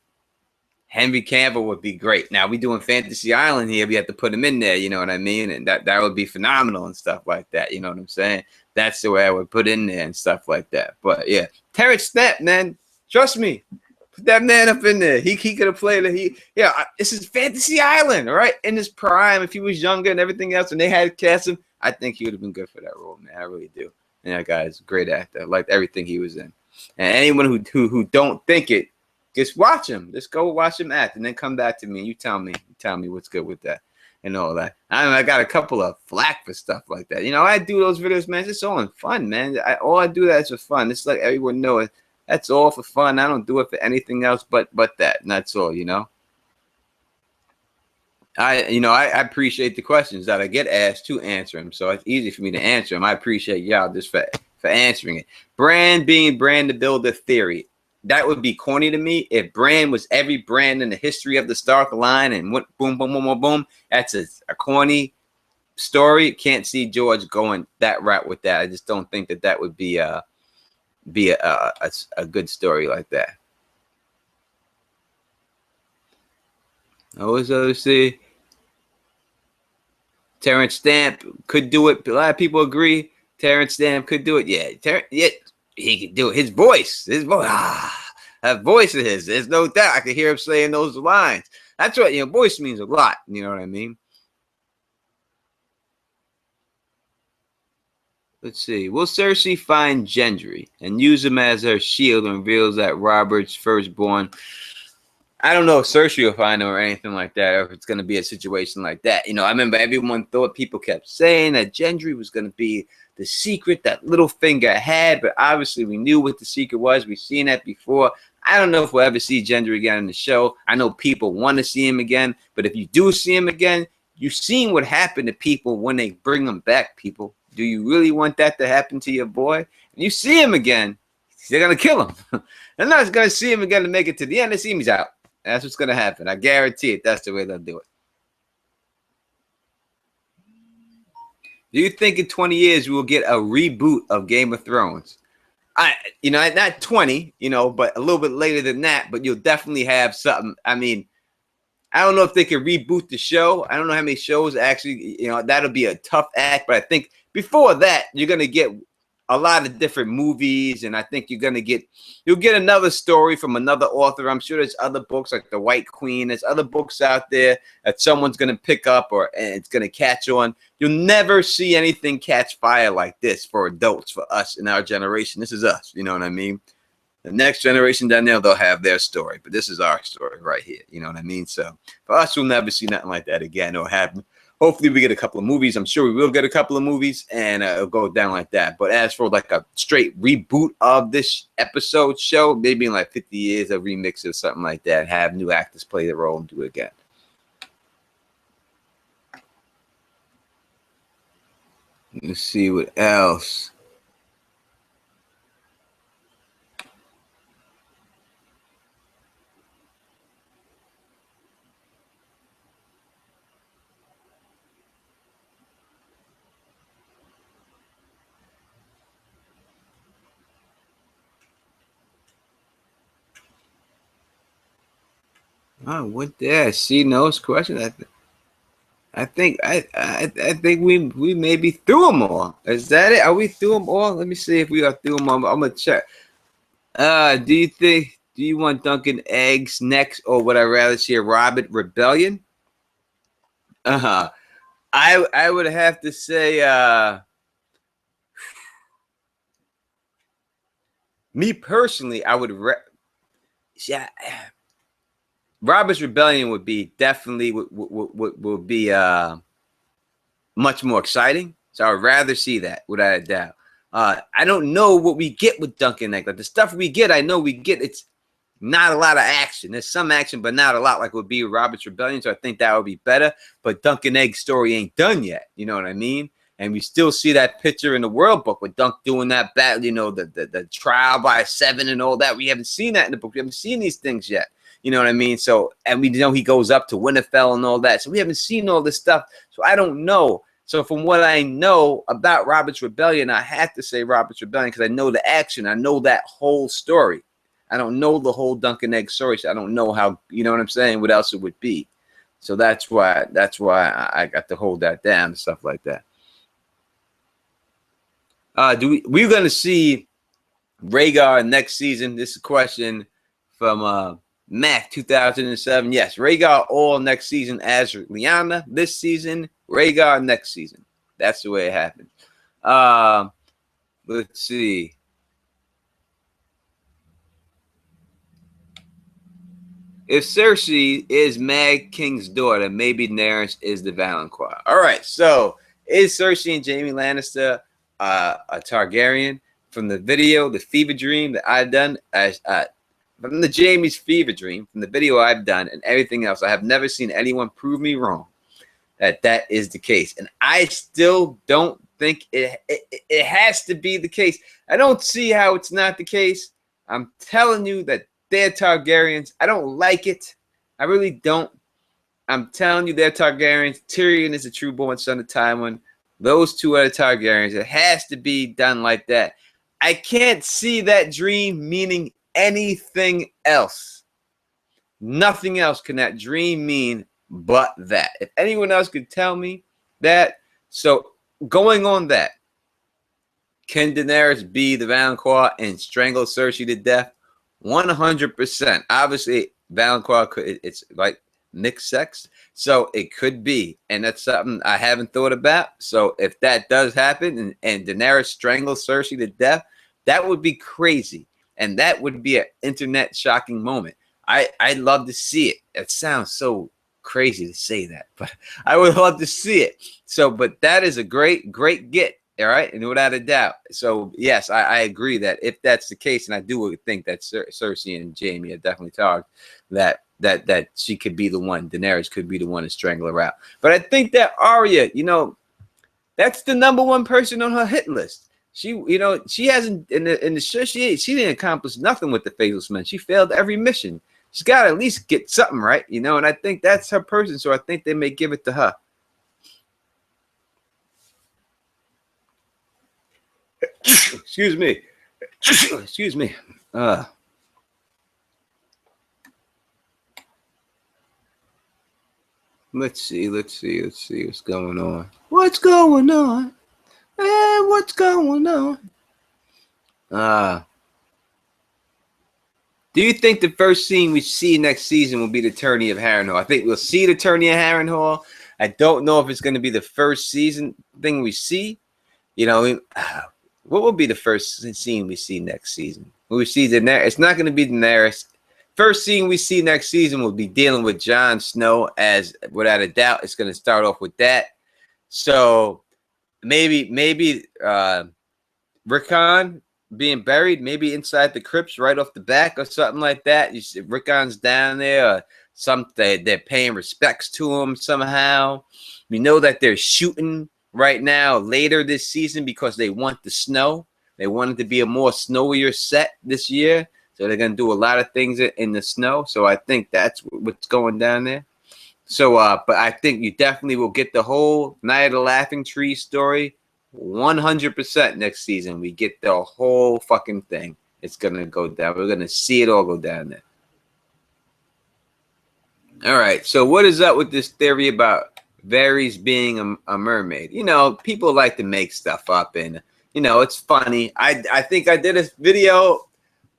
Henry Cavill would be great. Now, we doing Fantasy Island here. We have to put him in there, you know what I mean? And that would be phenomenal and stuff like that. You know what I'm saying? That's the way I would put in there and stuff like that. But, yeah, Terrence Stamp, man, trust me. Put that man up in there. He could have played it. This is Fantasy Island, all right? In his prime, if he was younger and everything else, and they had cast him, I think he would have been good for that role, man. I really do. And that guy is a great actor. I liked everything he was in. And anyone who don't think it, just watch him. Just go watch him act, and then come back to me. And you tell me what's good with that and all that. I got a couple of flack for stuff like that. You know, I do those videos, man. It's all in fun, man. All I do that is for fun. It's like everyone knows. That's all for fun. I don't do it for anything else but that, and that's all. You know. I appreciate the questions that I get asked to answer them, so it's easy for me to answer them. I appreciate y'all just for answering it. Brand to build a theory. That would be corny to me if Bran was every brand in the history of the Stark line and went boom, boom, boom, boom, boom. That's a corny story. Can't see George going that route with that. I just don't think that would be a good story like that. Always see Terrence Stamp could do it. A lot of people agree. Terrence Stamp could do it. Yeah, he could do it. His voice, that voice of his. There's no doubt. I could hear him saying those lines. That's what, voice means a lot. You know what I mean? Let's see. Will Cersei find Gendry and use him as her shield and reveals that Robert's firstborn? I don't know if Cersei will find him or anything like that, or if it's going to be a situation like that. I remember everyone thought, people kept saying that Gendry was going to be the secret that Littlefinger had, but obviously we knew what the secret was. We've seen that before. I don't know if we'll ever see Gendry again in the show. I know people want to see him again, but if you do see him again, you've seen what happened to people when they bring him back, people. Do you really want that to happen to your boy? If you see him again, they're going to kill him. They're not going to see him again to make it to the end. They see him, he's out. That's what's going to happen. I guarantee it. That's the way they'll do it. Do you think in 20 years we will get a reboot of Game of Thrones? Not 20, but a little bit later than that, but you'll definitely have something. I mean, I don't know if they can reboot the show. I don't know how many shows actually, that'll be a tough act, but I think before that, you're going to get a lot of different movies, and I think you'll get another story from another author. I'm sure there's other books like The White Queen. There's other books out there that someone's going to pick up and it's going to catch on. You'll never see anything catch fire like this for adults, for us in our generation. This is us, you know what I mean? The next generation down there, they'll have their story, but this is our story right here, you know what I mean? So for us, we'll never see nothing like that again or happen. Hopefully we get a couple of movies. I'm sure we will get a couple of movies, and it'll go down like that. But as for like a straight reboot of this episode show, maybe in like 50 years, a remix or something like that, have new actors play the role and do it again. Let's see what else. Oh, what there? See, No's question. I think we maybe threw them all. Is that it? Are we through them all? Let me see if we are through them all. I'm gonna check. Do Do you want Dunkin' Eggs next, or would I rather see a Robert Rebellion? I would have to say, me personally, I would. Yeah, Robert's Rebellion would be definitely would be much more exciting. So I would rather see that without a doubt. I don't know what we get with Dunkin' Egg. Like the stuff we get, I know we get. It's not a lot of action. There's some action, but not a lot like would be Robert's Rebellion. So I think that would be better. But Dunkin' Egg's story ain't done yet. You know what I mean? And we still see that picture in the World Book with Dunk doing that battle, you know, the trial by 7 and all that. We haven't seen that in the book. We haven't seen these things yet. You know what I mean? So, and we know he goes up to Winterfell and all that. So we haven't seen all this stuff. So I don't know. So from what I know about Robert's Rebellion, I have to say Robert's Rebellion because I know the action. I know that whole story. I don't know the whole Dunkin' Egg story. So I don't know how, you know what I'm saying, what else it would be. So that's why I got to hold that down and stuff like that. We're going to see Rhaegar next season? This is a question from Mac 2007. Yes, Rhaegar all next season as Lyanna this season. Rhaegar next season. That's the way it happened. Let's see. If Cersei is Mad King's daughter, maybe Daenerys is the Valancourt. All right, so is Cersei and Jaime Lannister a Targaryen? From the video, the fever dream that I've done, from the Jaime's fever dream, from the video I've done and everything else, I have never seen anyone prove me wrong that is the case. And I still don't think it has to be the case. I don't see how it's not the case. I'm telling you that they're Targaryens. I don't like it. I really don't. I'm telling you they're Targaryens. Tyrion is a true-born son of Tywin. Those two are the Targaryens. It has to be done like that. I can't see that dream meaning anything else. Nothing else can that dream mean but that. If anyone else could tell me that. So going on that, can Daenerys be the Valancourt and strangle Cersei to death? 100%. Obviously, Valancourt it's like mixed sex, so it could be, and that's something I haven't thought about. So if that does happen and Daenerys strangles Cersei to death, that would be crazy, and that would be an internet shocking moment. I'd love to see it. It sounds so crazy to say that, but I would love to see it. So, but that is a great get. All right, and without a doubt. So yes, I agree that if that's the case, and I do think that Cersei and Jaime are definitely targeted, that she could be the one. Daenerys could be the one to strangle her out. But I think that Arya, you know, that's the #1 person on her hit list. She, you know, she hasn't in the show. She didn't accomplish nothing with the Faceless Men. She failed every mission. She's got to at least get something right, you know. And I think that's her person. So I think they may give it to her. Excuse me. Excuse me. Let's see what's going on. What's going on? Hey, what's going on? Do you think the first scene we see next season will be the tourney of Harrenhal? I think we'll see the tourney of Harrenhal. I don't know if it's going to be the first season thing we see. You know, what will be the first scene we see next season? We see Daenerys. It's not going to be Daenerys. First scene we see next season will be dealing with Jon Snow, as without a doubt, it's going to start off with that. So maybe Rickon being buried, maybe inside the crypts right off the back or something like that. You see Rickon's down there. Or they're paying respects to him somehow. We know that they're shooting right now later this season because they want the snow. They want it to be a more snowier set this year. So they're going to do a lot of things in the snow. So I think that's what's going down there. So, but I think you definitely will get the whole Night of the Laughing Tree story 100% next season. We get the whole fucking thing. It's going to go down. We're going to see it all go down there. All right. So what is up with this theory about Varys being a mermaid? You know, people like to make stuff up, and, you know, it's funny. I think I did a video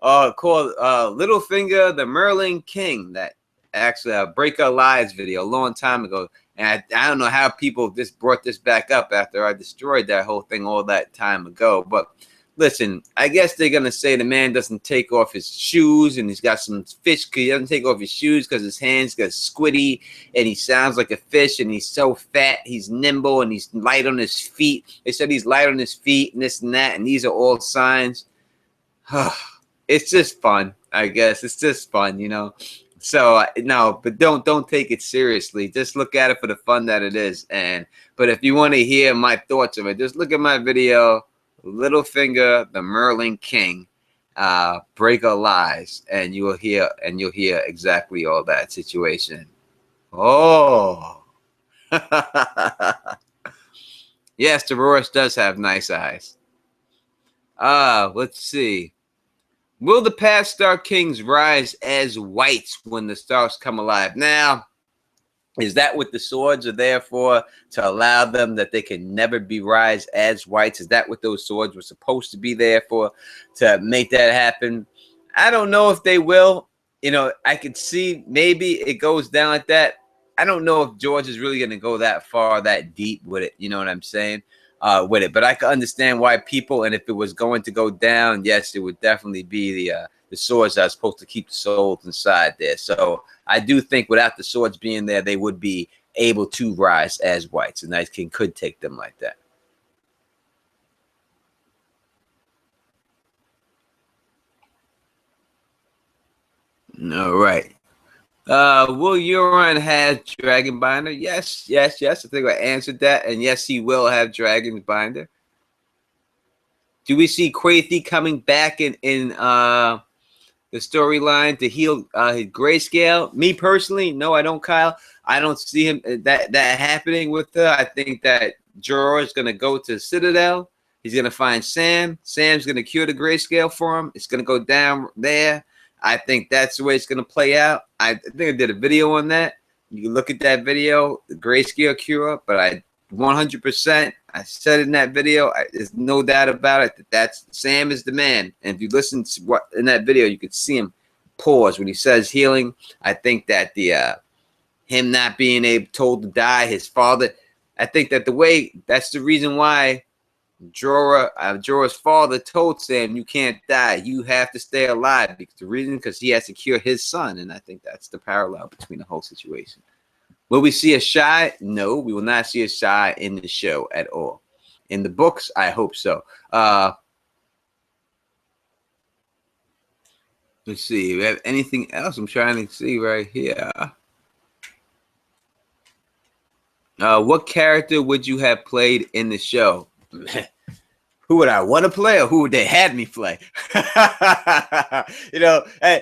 called Littlefinger, the Merlin King. That actually a Break Our Lives video a long time ago. And I don't know how people just brought this back up after I destroyed that whole thing all that time ago. But listen, I guess they're going to say the man doesn't take off his shoes and he's got some fish. He doesn't take off his shoes because his hands get squiddy and he sounds like a fish and he's so fat. He's nimble and he's light on his feet. They said he's light on his feet and this and that. And these are all signs. It's just fun, I guess. It's just fun, you know. So no, but don't take it seriously. Just look at it for the fun that it is. But if you want to hear my thoughts of it, just look at my video, Littlefinger, the Merlin King, Break Our Lives, and you'll hear exactly all that situation. Oh, yes, Dolores does have nice eyes. Let's see. Will the past Stark Kings rise as whites when the Starks come alive? Now, is that what the swords are there for? To allow them that they can never be rise as whites? Is that what those swords were supposed to be there for? To make that happen? I don't know if they will. You know, I could see maybe it goes down like that. I don't know if George is really going to go that far, that deep with it. You know what I'm saying? With it, but I can understand why people, and if it was going to go down, yes, it would definitely be the swords that are supposed to keep the souls inside there. So I do think without the swords being there, they would be able to rise as whites, and Night King could take them like that. All right. Will Euron have Dragon Binder? Yes. I think I answered that. And yes, he will have Dragon Binder. Do we see Quathy coming back in the storyline to heal his grayscale? Me personally, no, I don't, Kyle. I don't see him that happening with her. I think that Jorah is going to go to Citadel. He's going to find Sam. Sam's going to cure the grayscale for him. It's going to go down there. I think that's the way it's going to play out. I think I did a video on that. You can look at that video, the grayscale cure, but I 100%, I said in that video, there's no doubt about it that Sam is the man. And if you listen to what in that video, you could see him pause when he says healing. I think that him not being told to die, his father, I think that that's the reason why Jorah's father told Sam, you can't die. You have to stay alive. Because he has to cure his son. And I think that's the parallel between the whole situation. Will we see a shy? No, we will not see a shy in the show at all. In the books, I hope so. Let's see. We have anything else? I'm trying to see right here. What character would you have played in the show? Who would I want to play, or who would they had me play? You know, I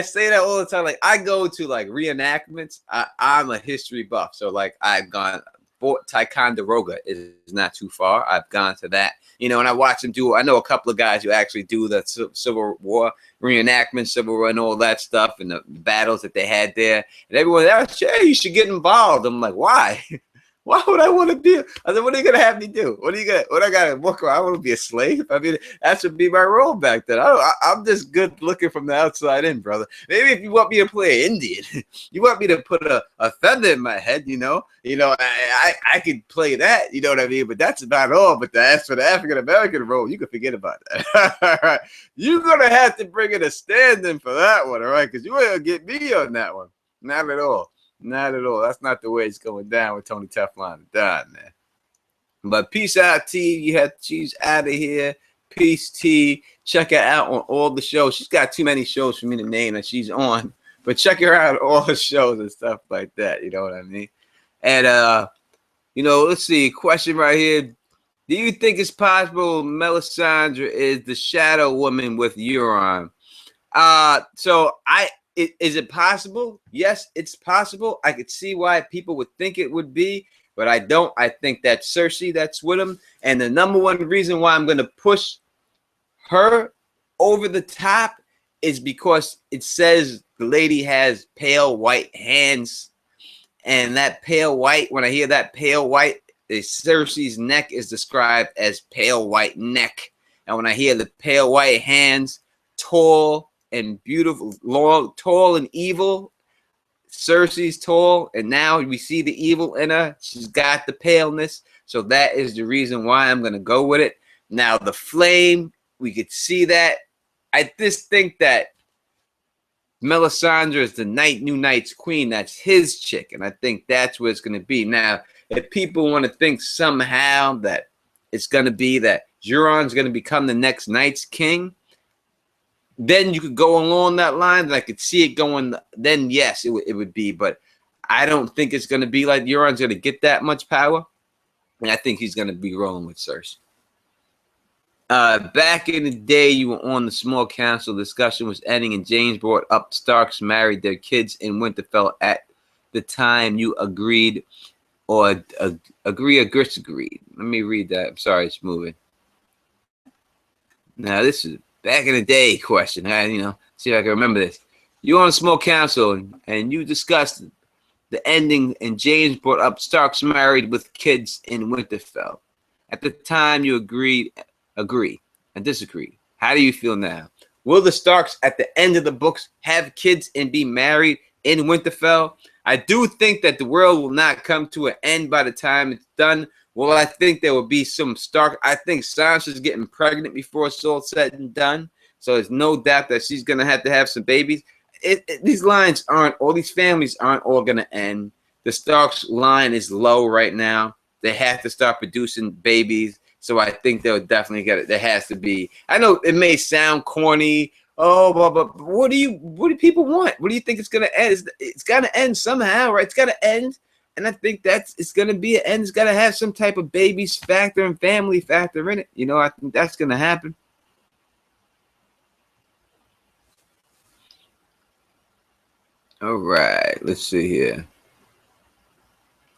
say that all the time. Like I go to like reenactments. I'm a history buff, so like I've gone. Fort Ticonderoga is not too far. I've gone to that, you know, and I watch them do. I know a couple of guys who actually do the Civil War reenactments, Civil War, and all that stuff, and the battles that they had there. And everyone else, hey, you should get involved. I'm like, why? Why would I want to be? I said, what are you gonna have me do? What I gotta work on? I want to be a slave. I mean, that should be my role back then. I'm just good looking from the outside in, brother. Maybe if you want me to play an Indian, you want me to put a feather in my head, you know, I could play that, you know what I mean? But that's about all. But as for the African American role, you can forget about that. All right, you're gonna have to bring in a stand-in for that one, all right? Because you ain't gonna get me on that one. Not at all. Not at all. That's not the way it's going down with Tony Teflon Don, man. But peace out, T. She's out of here. Peace, T. Check her out on all the shows. She's got too many shows for me to name that she's on. But check her out on all the shows and stuff like that. You know what I mean? And, you know, let's see. Question right here. Do you think it's possible Melisandre is the shadow woman with Euron? Is it possible? Yes, it's possible. I could see why people would think it would be, but I don't. I think that's Cersei that's with him. And the number one reason why I'm going to push her over the top is because it says the lady has pale white hands. And that pale white, when I hear that pale white, Cersei's neck is described as pale white neck. And when I hear the pale white hands, tall and beautiful, long, tall and evil. Cersei's tall, and now we see the evil in her. She's got the paleness, so that is the reason why I'm gonna go with it. Now the flame, we could see that. I just think that Melisandre is the new Night's Queen. That's his chick, and I think that's where it's gonna be. Now, if people want to think somehow that it's gonna be that Euron's gonna become the next Night's King, then you could go along that line, and I could see it going. Then yes, it would be, but I don't think it's going to be like Euron's going to get that much power, and I think he's going to be rolling with Cersei. Back in the day, you were on the small council. Discussion was ending, and James brought up Starks married their kids in Winterfell at the time. You agreed, or agree or disagreed. Let me read that. I'm sorry, it's moving. Now this is back in the day question. See if I can remember this. You're on a small council and you discussed the ending, and James brought up Starks married with kids in Winterfell. At the time, you agree, and disagreed. How do you feel now? Will the Starks at the end of the books have kids and be married in Winterfell? I do think that the world will not come to an end by the time it's done. Well, I think there will be some Stark. I think Sansa's getting pregnant before it's all said and done. So there's no doubt that she's going to have some babies. These lines aren't, all these families aren't all going to end. The Starks line is low right now. They have to start producing babies. So I think they'll definitely get it. There has to be. I know it may sound corny. Oh, but what do people want? What do you think it's going to end? It's got to end somehow, right? It's got to end. And I think it's going to be an end. It's got to have some type of babies factor and family factor in it. I think that's going to happen. All right, let's see here.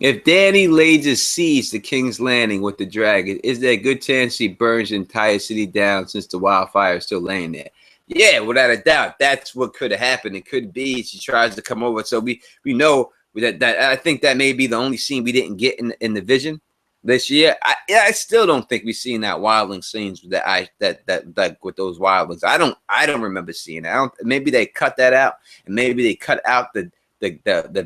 If Dany lays siege to King's Landing with the dragon, is there a good chance she burns the entire city down since the wildfire is still laying there? Yeah, without a doubt. That's what could have happened. It could be she tries to come over. So we know that I think that may be the only scene we didn't get in the vision this year. I still don't think we've seen that wildling scenes that with those wildlings. I don't remember seeing it. Maybe they cut that out, and maybe they cut out the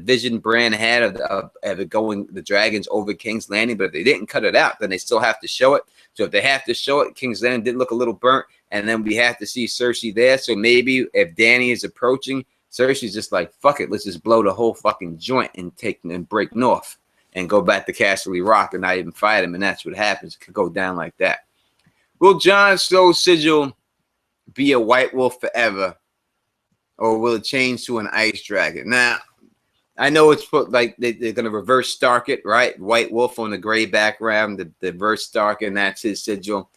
vision Bran had of it going the dragons over King's Landing. But if they didn't cut it out, then they still have to show it. So if they have to show it, King's Landing did look a little burnt, and then we have to see Cersei there. So maybe if Dany is approaching, Cersei's just like, fuck it, let's just blow the whole fucking joint and break north and go back to Castle Rock and not even fight him. And that's what happens. It could go down like that. Will Jon Snow's sigil be a White Wolf forever, or will it change to an ice dragon? Now, I know it's put like they're going to reverse Stark it, right? White Wolf on the gray background, the reverse Stark, and that's his sigil.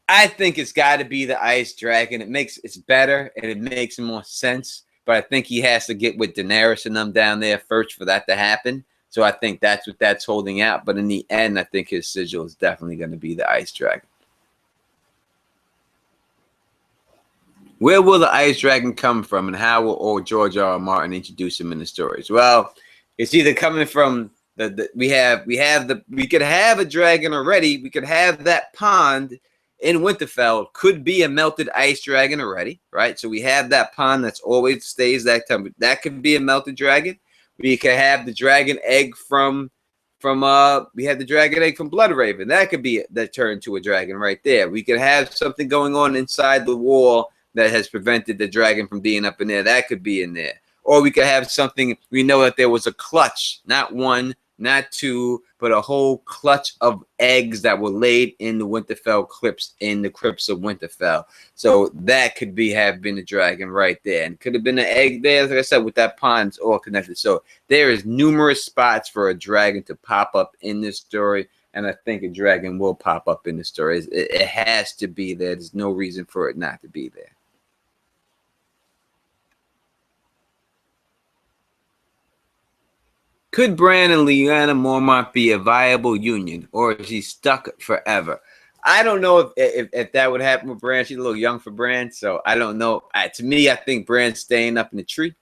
I think it's got to be the ice dragon. It's better and it makes more sense. But I think he has to get with Daenerys and them down there first for that to happen. So I think that's what that's holding out. But in the end, I think his sigil is definitely going to be the ice dragon. Where will the ice dragon come from, and how will old George R. R. Martin introduce him in the stories? Well, it's either coming from we could have a dragon already. We could have that pond in Winterfell could be a melted ice dragon already, right? So we have that pond that's always stays that time. That could be a melted dragon. We could have the dragon egg from we had the dragon egg from Bloodraven. That could be that turned to a dragon right there. We could have something going on inside the wall that has prevented the dragon from being up in there. That could be in there. Or we could have something, we know that there was a clutch, not one, not two, but a whole clutch of eggs that were laid in the Winterfell crypts, in the crypts of Winterfell. So that could have been the dragon right there. And could have been an egg there, like I said, with that pond's all connected. So there is numerous spots for a dragon to pop up in this story. And I think a dragon will pop up in the story. It has to be there. There's no reason for it not to be there. Could Bran and Lyanna Mormont be a viable union, or is he stuck forever? I don't know if that would happen with Bran. She's a little young for Bran, so I don't know. To me, I think Bran's staying up in the tree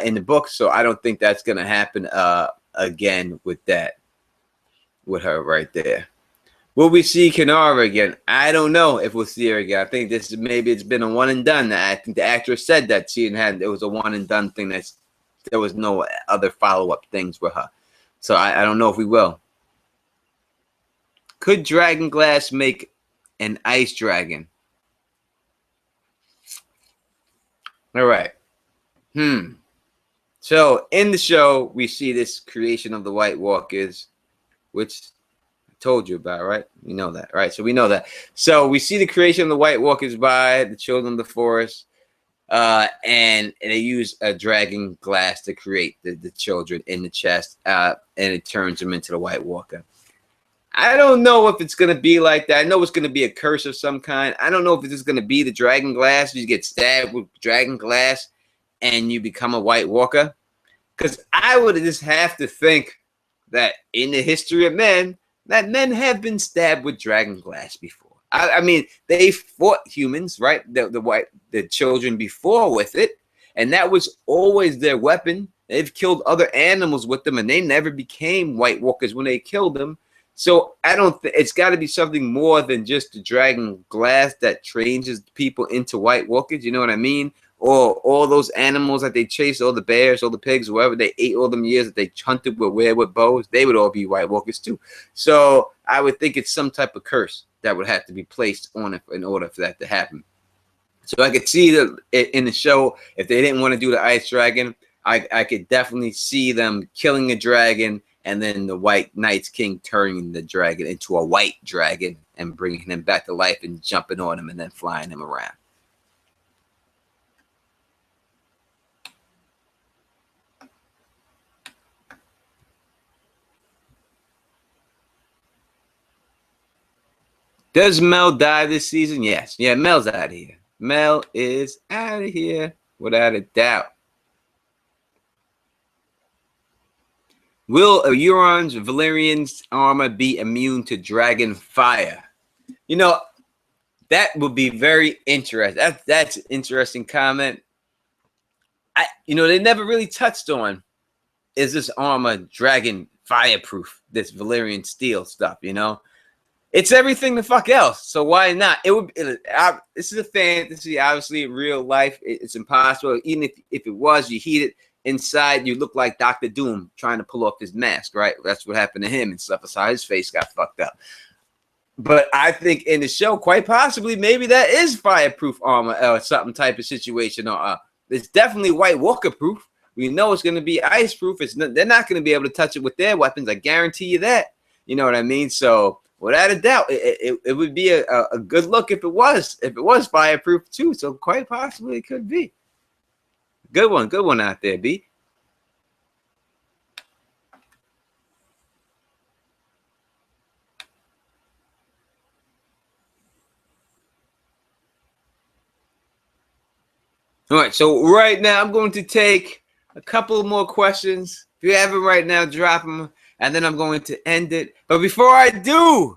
in the book, so I don't think that's going to happen again with her right there. Will we see Kenara again? I don't know if we'll see her again. I think maybe it's been a one and done. I think the actress said that it was a one and done thing. There was no other follow up things with her. So I don't know if we will. Could Dragon Glass make an ice dragon? All right. So in the show, we see this creation of the White Walkers, which I told you about, right? We know that, right? So we know that. So we see the creation of the White Walkers by the Children of the Forest, and they use a dragon glass to create the children in the chest, and it turns them into the White Walker. I don't know if it's going to be like that. I know it's going to be a curse of some kind. I don't know if it's just going to be the dragon glass. You get stabbed with dragon glass and you become a White Walker. Because I would just have to think that in the history of men, that men have been stabbed with dragon glass before. I mean, they fought humans, right? The children before with it. And that was always their weapon. They've killed other animals with them, and they never became White Walkers when they killed them. So I don't think it's got to be something more than just the dragon glass that changes people into White Walkers. You know what I mean? Or all those animals that they chased, all the bears, all the pigs, whoever they ate all them years that they hunted with bows, they would all be White Walkers too. So I would think it's some type of curse that would have to be placed on it in order for that to happen. So I could see that in the show, if they didn't want to do the ice dragon, I could definitely see them killing a dragon, and then the White Knights King turning the dragon into a white dragon and bringing him back to life and jumping on him and then flying him around. Does Mel die this season? Yes. Yeah, Mel's out of here. Mel is out of here without a doubt. Will Euron's Valyrian's armor be immune to dragon fire? You know, that would be very interesting. That's an interesting comment. They never really touched on, is this armor dragon fireproof, this Valyrian steel stuff, It's everything the fuck else. So why not? This is a fantasy, obviously in real life. It's impossible. Even if it was, you heat it inside, you look like Dr. Doom trying to pull off his mask, right? That's what happened to him and stuff. That's how his face got fucked up. But I think in the show, quite possibly, maybe that is fireproof armor or something type of situation. Or it's definitely White Walker proof. We know it's going to be ice proof. They're not going to be able to touch it with their weapons. I guarantee you that. You know what I mean? So without a doubt, it would be a good look if it was fireproof too. So quite possibly it could be. Good one out there, B. All right, so right now I'm going to take a couple more questions. If you have them right now, drop them, and then I'm going to end it. But before I do,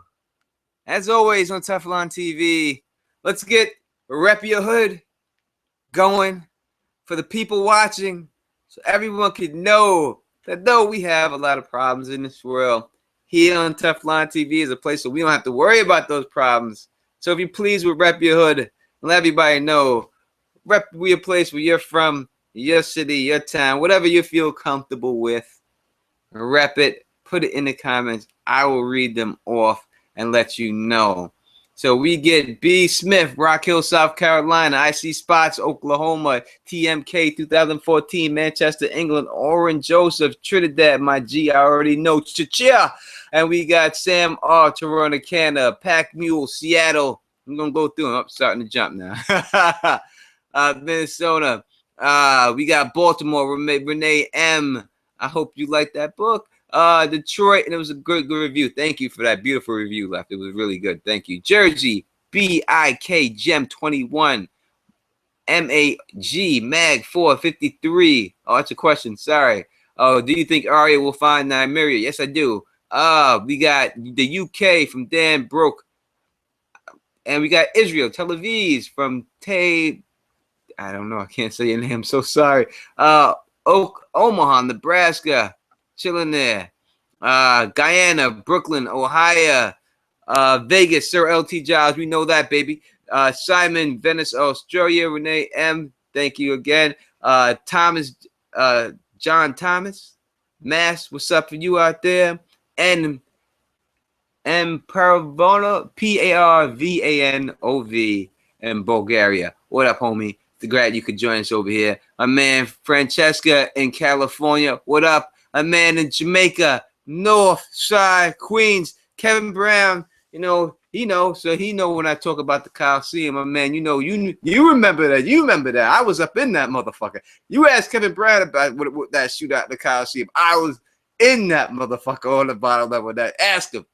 as always on Teflon TV, let's get Rep Your Hood going for the people watching, so everyone can know that though we have a lot of problems in this world, here on Teflon TV is a place where we don't have to worry about those problems. So if you please would Rep Your Hood, let everybody know, rep your place where you're from, your city, your town, whatever you feel comfortable with. Rep it, put it in the comments. I will read them off and let you know. So we get B. Smith, Rock Hill, South Carolina. IC Spots, Oklahoma. TMK 2014, Manchester, England. Oren Joseph, Trinidad, my G, I already know. Cha-cha. And we got Sam R. Toronto, Canada. Pack Mule, Seattle. I'm going to go through them. I'm starting to jump now. Minnesota. We got Baltimore, Renee M. I hope you like that book. Detroit, and it was a good review. Thank you for that beautiful review left. It was really good. Thank you. Jersey, BIK Gem 21, MAG Mag 453. Oh, that's a question. Sorry. Oh, do you think Arya will find Nymeria? Yes, I do. We got the UK from Dan Broke, and we got Israel, Tel Aviv from Tay. I don't know. I can't say your name. I'm so sorry. Omaha, Nebraska. Chilling there. Guyana, Brooklyn, Ohio. Vegas, Sir LT Giles, we know that, baby. Simon, Venice, Australia. Renee M, thank you again. Thomas, John Thomas, Mass, what's up for you out there? And Parvanov, Parvanov in Bulgaria. What up, homie? Glad you could join us over here. My man Francesca in California. What up? A man in Jamaica, North Side, Queens. Kevin Brown, you know, so he know when I talk about the Coliseum. My man, you remember that. You remember that. I was up in that motherfucker. You asked Kevin Brown about what that shootout at the Coliseum. I was in that motherfucker on the bottom level. That ask him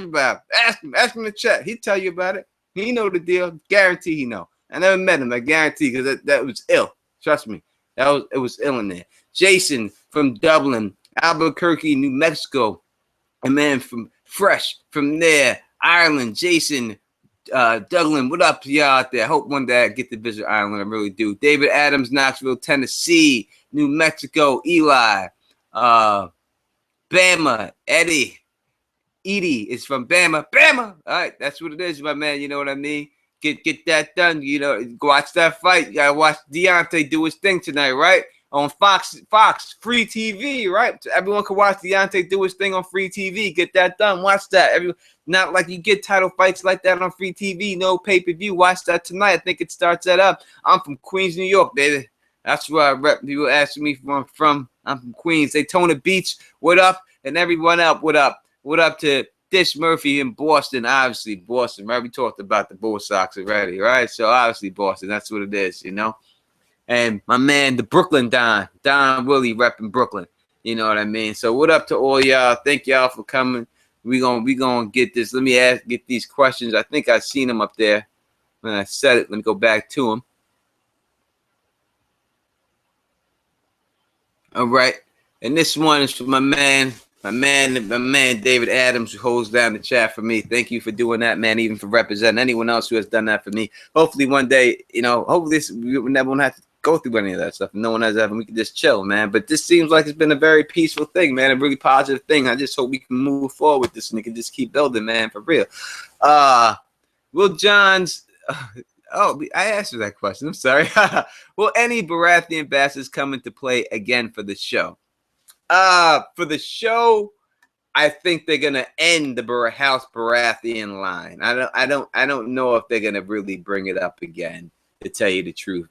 about it. Ask him to chat. He'll tell you about it. He know the deal. Guarantee he know. I never met him. I guarantee, because that was ill. Trust me. It was ill in there. Jason from Dublin, Albuquerque, New Mexico. A man from fresh from there, Ireland. Jason, Dublin. What up, y'all out there? I hope one day I get to visit Ireland. I really do. David Adams, Knoxville, Tennessee, New Mexico. Eli, Bama. Edie is from Bama. All right, that's what it is, my man. You know what I mean? Get that done. You know, go watch that fight. You gotta watch Deontay do his thing tonight, right? On Fox, free TV, right? So everyone can watch Deontay do his thing on free TV. Get that done. Watch that. Not like you get title fights like that on free TV. No pay-per-view. Watch that tonight. I think it starts at up. I'm from Queens, New York, baby. That's where I rep. People asking me from. I'm from Queens, Daytona Beach. What up? And everyone else, what up? What up to Dish Murphy in Boston? Obviously, Boston, right? We talked about the Bull Sox already, right? So obviously, Boston. That's what it is, you know. And my man, the Brooklyn Don Willie, repping Brooklyn. You know what I mean? So what up to all y'all? Thank y'all for coming. We gonna get this. Let me get these questions. I think I seen them up there when I said it. Let me go back to them. All right, and this one is for my man David Adams, who holds down the chat for me. Thank you for doing that, man. Even for representing anyone else who has done that for me. Hopefully one day, you know, hopefully we never want to have to go through any of that stuff. No one has ever. We can just chill, man. But this seems like it's been a very peaceful thing, man. A really positive thing. I just hope we can move forward with this and we can just keep building, man, for real. Will John's oh, I asked you that question. I'm sorry. Will any Baratheon bastards come into play again for the show? For the show, I think they're gonna end the House Baratheon line. I don't know if they're gonna really bring it up again, to tell you the truth.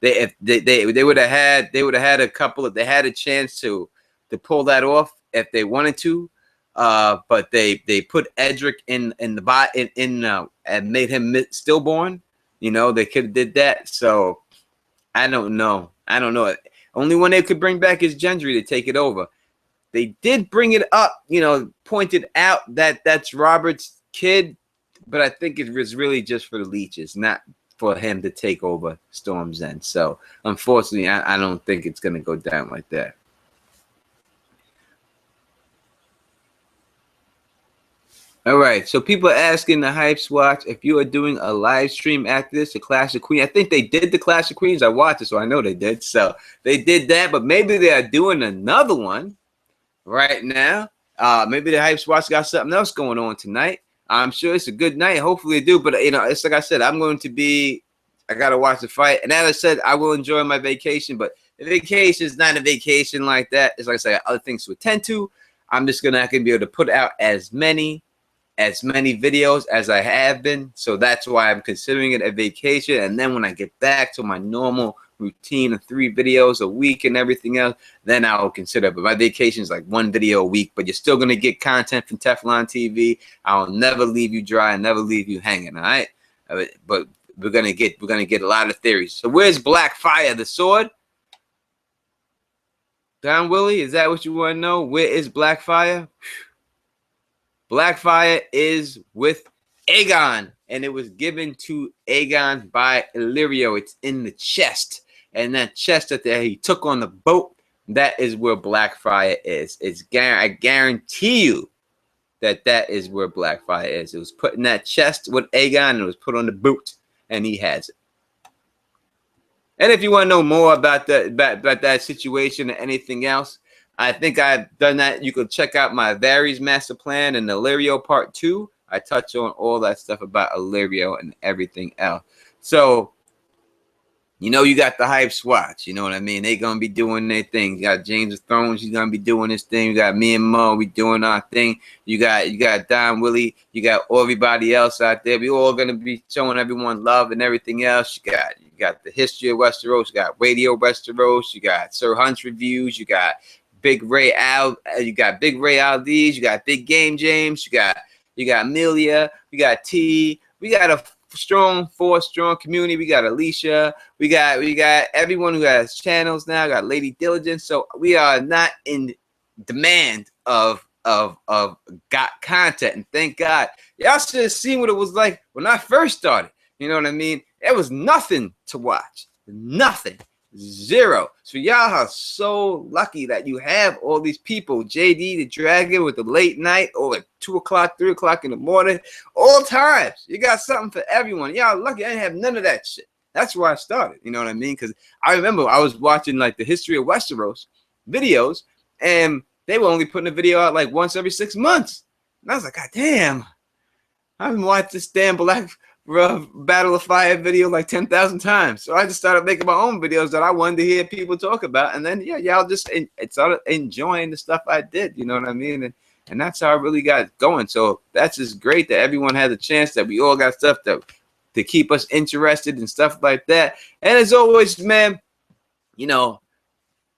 They would have had a couple of, they had a chance to pull that off if they wanted to. But they put Edric in the bot and made him stillborn. You know, they could have did that. So I don't know. Only one they could bring back is Gendry to take it over. They did bring it up, you know, pointed out that that's Robert's kid, but I think it was really just for the leeches, not for him to take over Storm's End. So unfortunately, I don't think it's going to go down like that. All right, so people are asking the Hypes Watch if you are doing a live stream after this, the Clash of Queens. I think they did the Clash of Queens. I watched it, so I know they did. So they did that, but maybe they are doing another one right now. Maybe the Hypes Watch got something else going on tonight. I'm sure it's a good night. Hopefully they do, but you know, it's like I said, I got to watch the fight. And as I said, I will enjoy my vacation, but the vacation is not a vacation like that. It's like I said, other things to attend to. I'm just not going to be able to put out as many videos as I have been. So that's why I'm considering it a vacation. And then when I get back to my normal routine of 3 videos a week and everything else, then I will consider. But my vacation is like 1 video a week, but you're still going to get content from Teflon TV. I'll never leave you dry and never leave you hanging. All right. But we're going to get a lot of theories. So where's Blackfire, the sword? Don Willie, is that what you want to know? Where is Blackfire? Blackfire is with Aegon, and it was given to Aegon by Illyrio. It's in the chest, and that chest that he took on the boat, that is where Blackfire is. I guarantee you that is where Blackfire is. It was put in that chest with Aegon, and it was put on the boot, and he has it. And if you want to know more about that situation or anything else, I think I've done that. You can check out my Varys Master Plan and Illyrio Part 2. I touch on all that stuff about Illyrio and everything else. So, you know, you got the hype swatch. You know what I mean? They gonna be doing their thing. You got James of Thrones. He's gonna be doing his thing. You got me and Mo. We doing our thing. You got Don Willie. You got everybody else out there. We all gonna be showing everyone love and everything else. You got the history of Westeros. You got Radio Westeros. You got Sir Hunt's reviews. You got Big Ray Al. You got Big Ray Aldiz. You got Big Game James. You got Amelia. We got T. We got a strong community. We got Alicia. We got everyone who has channels now. Got Lady Diligence. So we are not in demand of got content, and thank God. Y'all should have seen what it was like when I first started. You know what I mean? There was nothing to watch. Nothing. Zero. So y'all are so lucky that you have all these people. JD the Dragon with the late night or at 2 o'clock, 3 o'clock in the morning. All times. You got something for everyone. Y'all lucky I didn't have none of that shit. That's where I started. You know what I mean? Because I remember I was watching like the history of Westeros videos, and they were only putting a video out like once every 6 months. And I was like, God damn. I've been watching this damn Black Battle of Fire video like 10,000 times. So I just started making my own videos that I wanted to hear people talk about. And then, yeah, y'all just started enjoying the stuff I did. You know what I mean? And that's how I really got going. So that's just great that everyone had a chance, that we all got stuff to keep us interested and stuff like that. And as always, man, you know,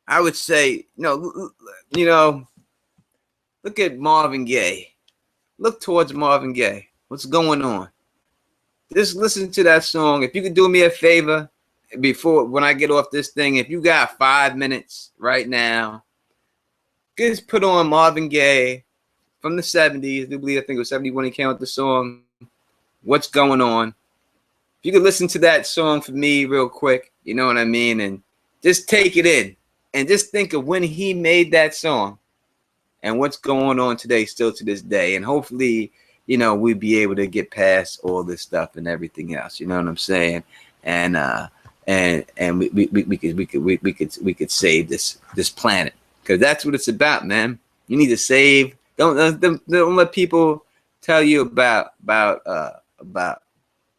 I would say, you know, look at Marvin Gaye. Look towards Marvin Gaye. What's going on? Just listen to that song. If you could do me a favor when I get off this thing, if you got 5 minutes right now, just put on Marvin Gaye from the 70s. I think it was 71 he came out with the song, What's Going On. If you could listen to that song for me real quick, you know what I mean? And just take it in and just think of when he made that song and what's going on today, still to this day. And hopefully, you know, we'd be able to get past all this stuff and everything else. You know what I'm saying? And we could save this planet, because that's what it's about, man. You need to save. Don't let people tell you about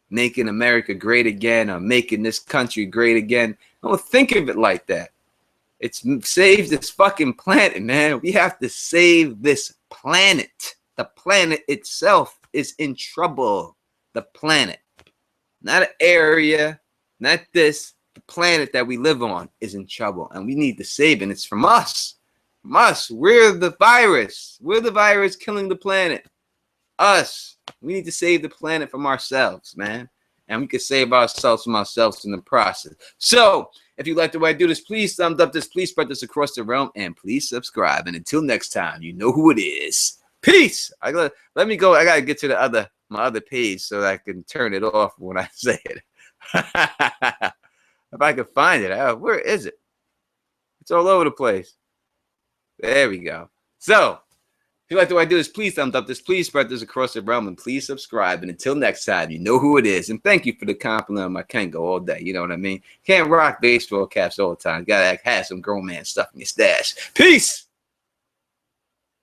making America great again or making this country great again. Don't think of it like that. It's save this fucking planet, man. We have to save this planet. The planet itself is in trouble. The planet, not an area, not this. The planet that we live on is in trouble, and we need to save it. And it's from us. From us. We're the virus. We're the virus killing the planet. Us. We need to save the planet from ourselves, man. And we can save ourselves from ourselves in the process. So, if you like the way I do this, please thumbs up this. Please spread this across the realm. And please subscribe. And until next time, you know who it is. Peace. Let me go. I gotta get to my other page so that I can turn it off when I say it. If I can find it, where is it? It's all over the place. There we go. So, if you like the way I do this, please thumbs up this. Please spread this across the realm, and please subscribe. And until next time, you know who it is. And thank you for the compliment on my Kango all day. You know what I mean? Can't rock baseball caps all the time. Gotta have some grown man stuff in your stash. Peace.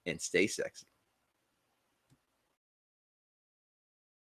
And stay sexy.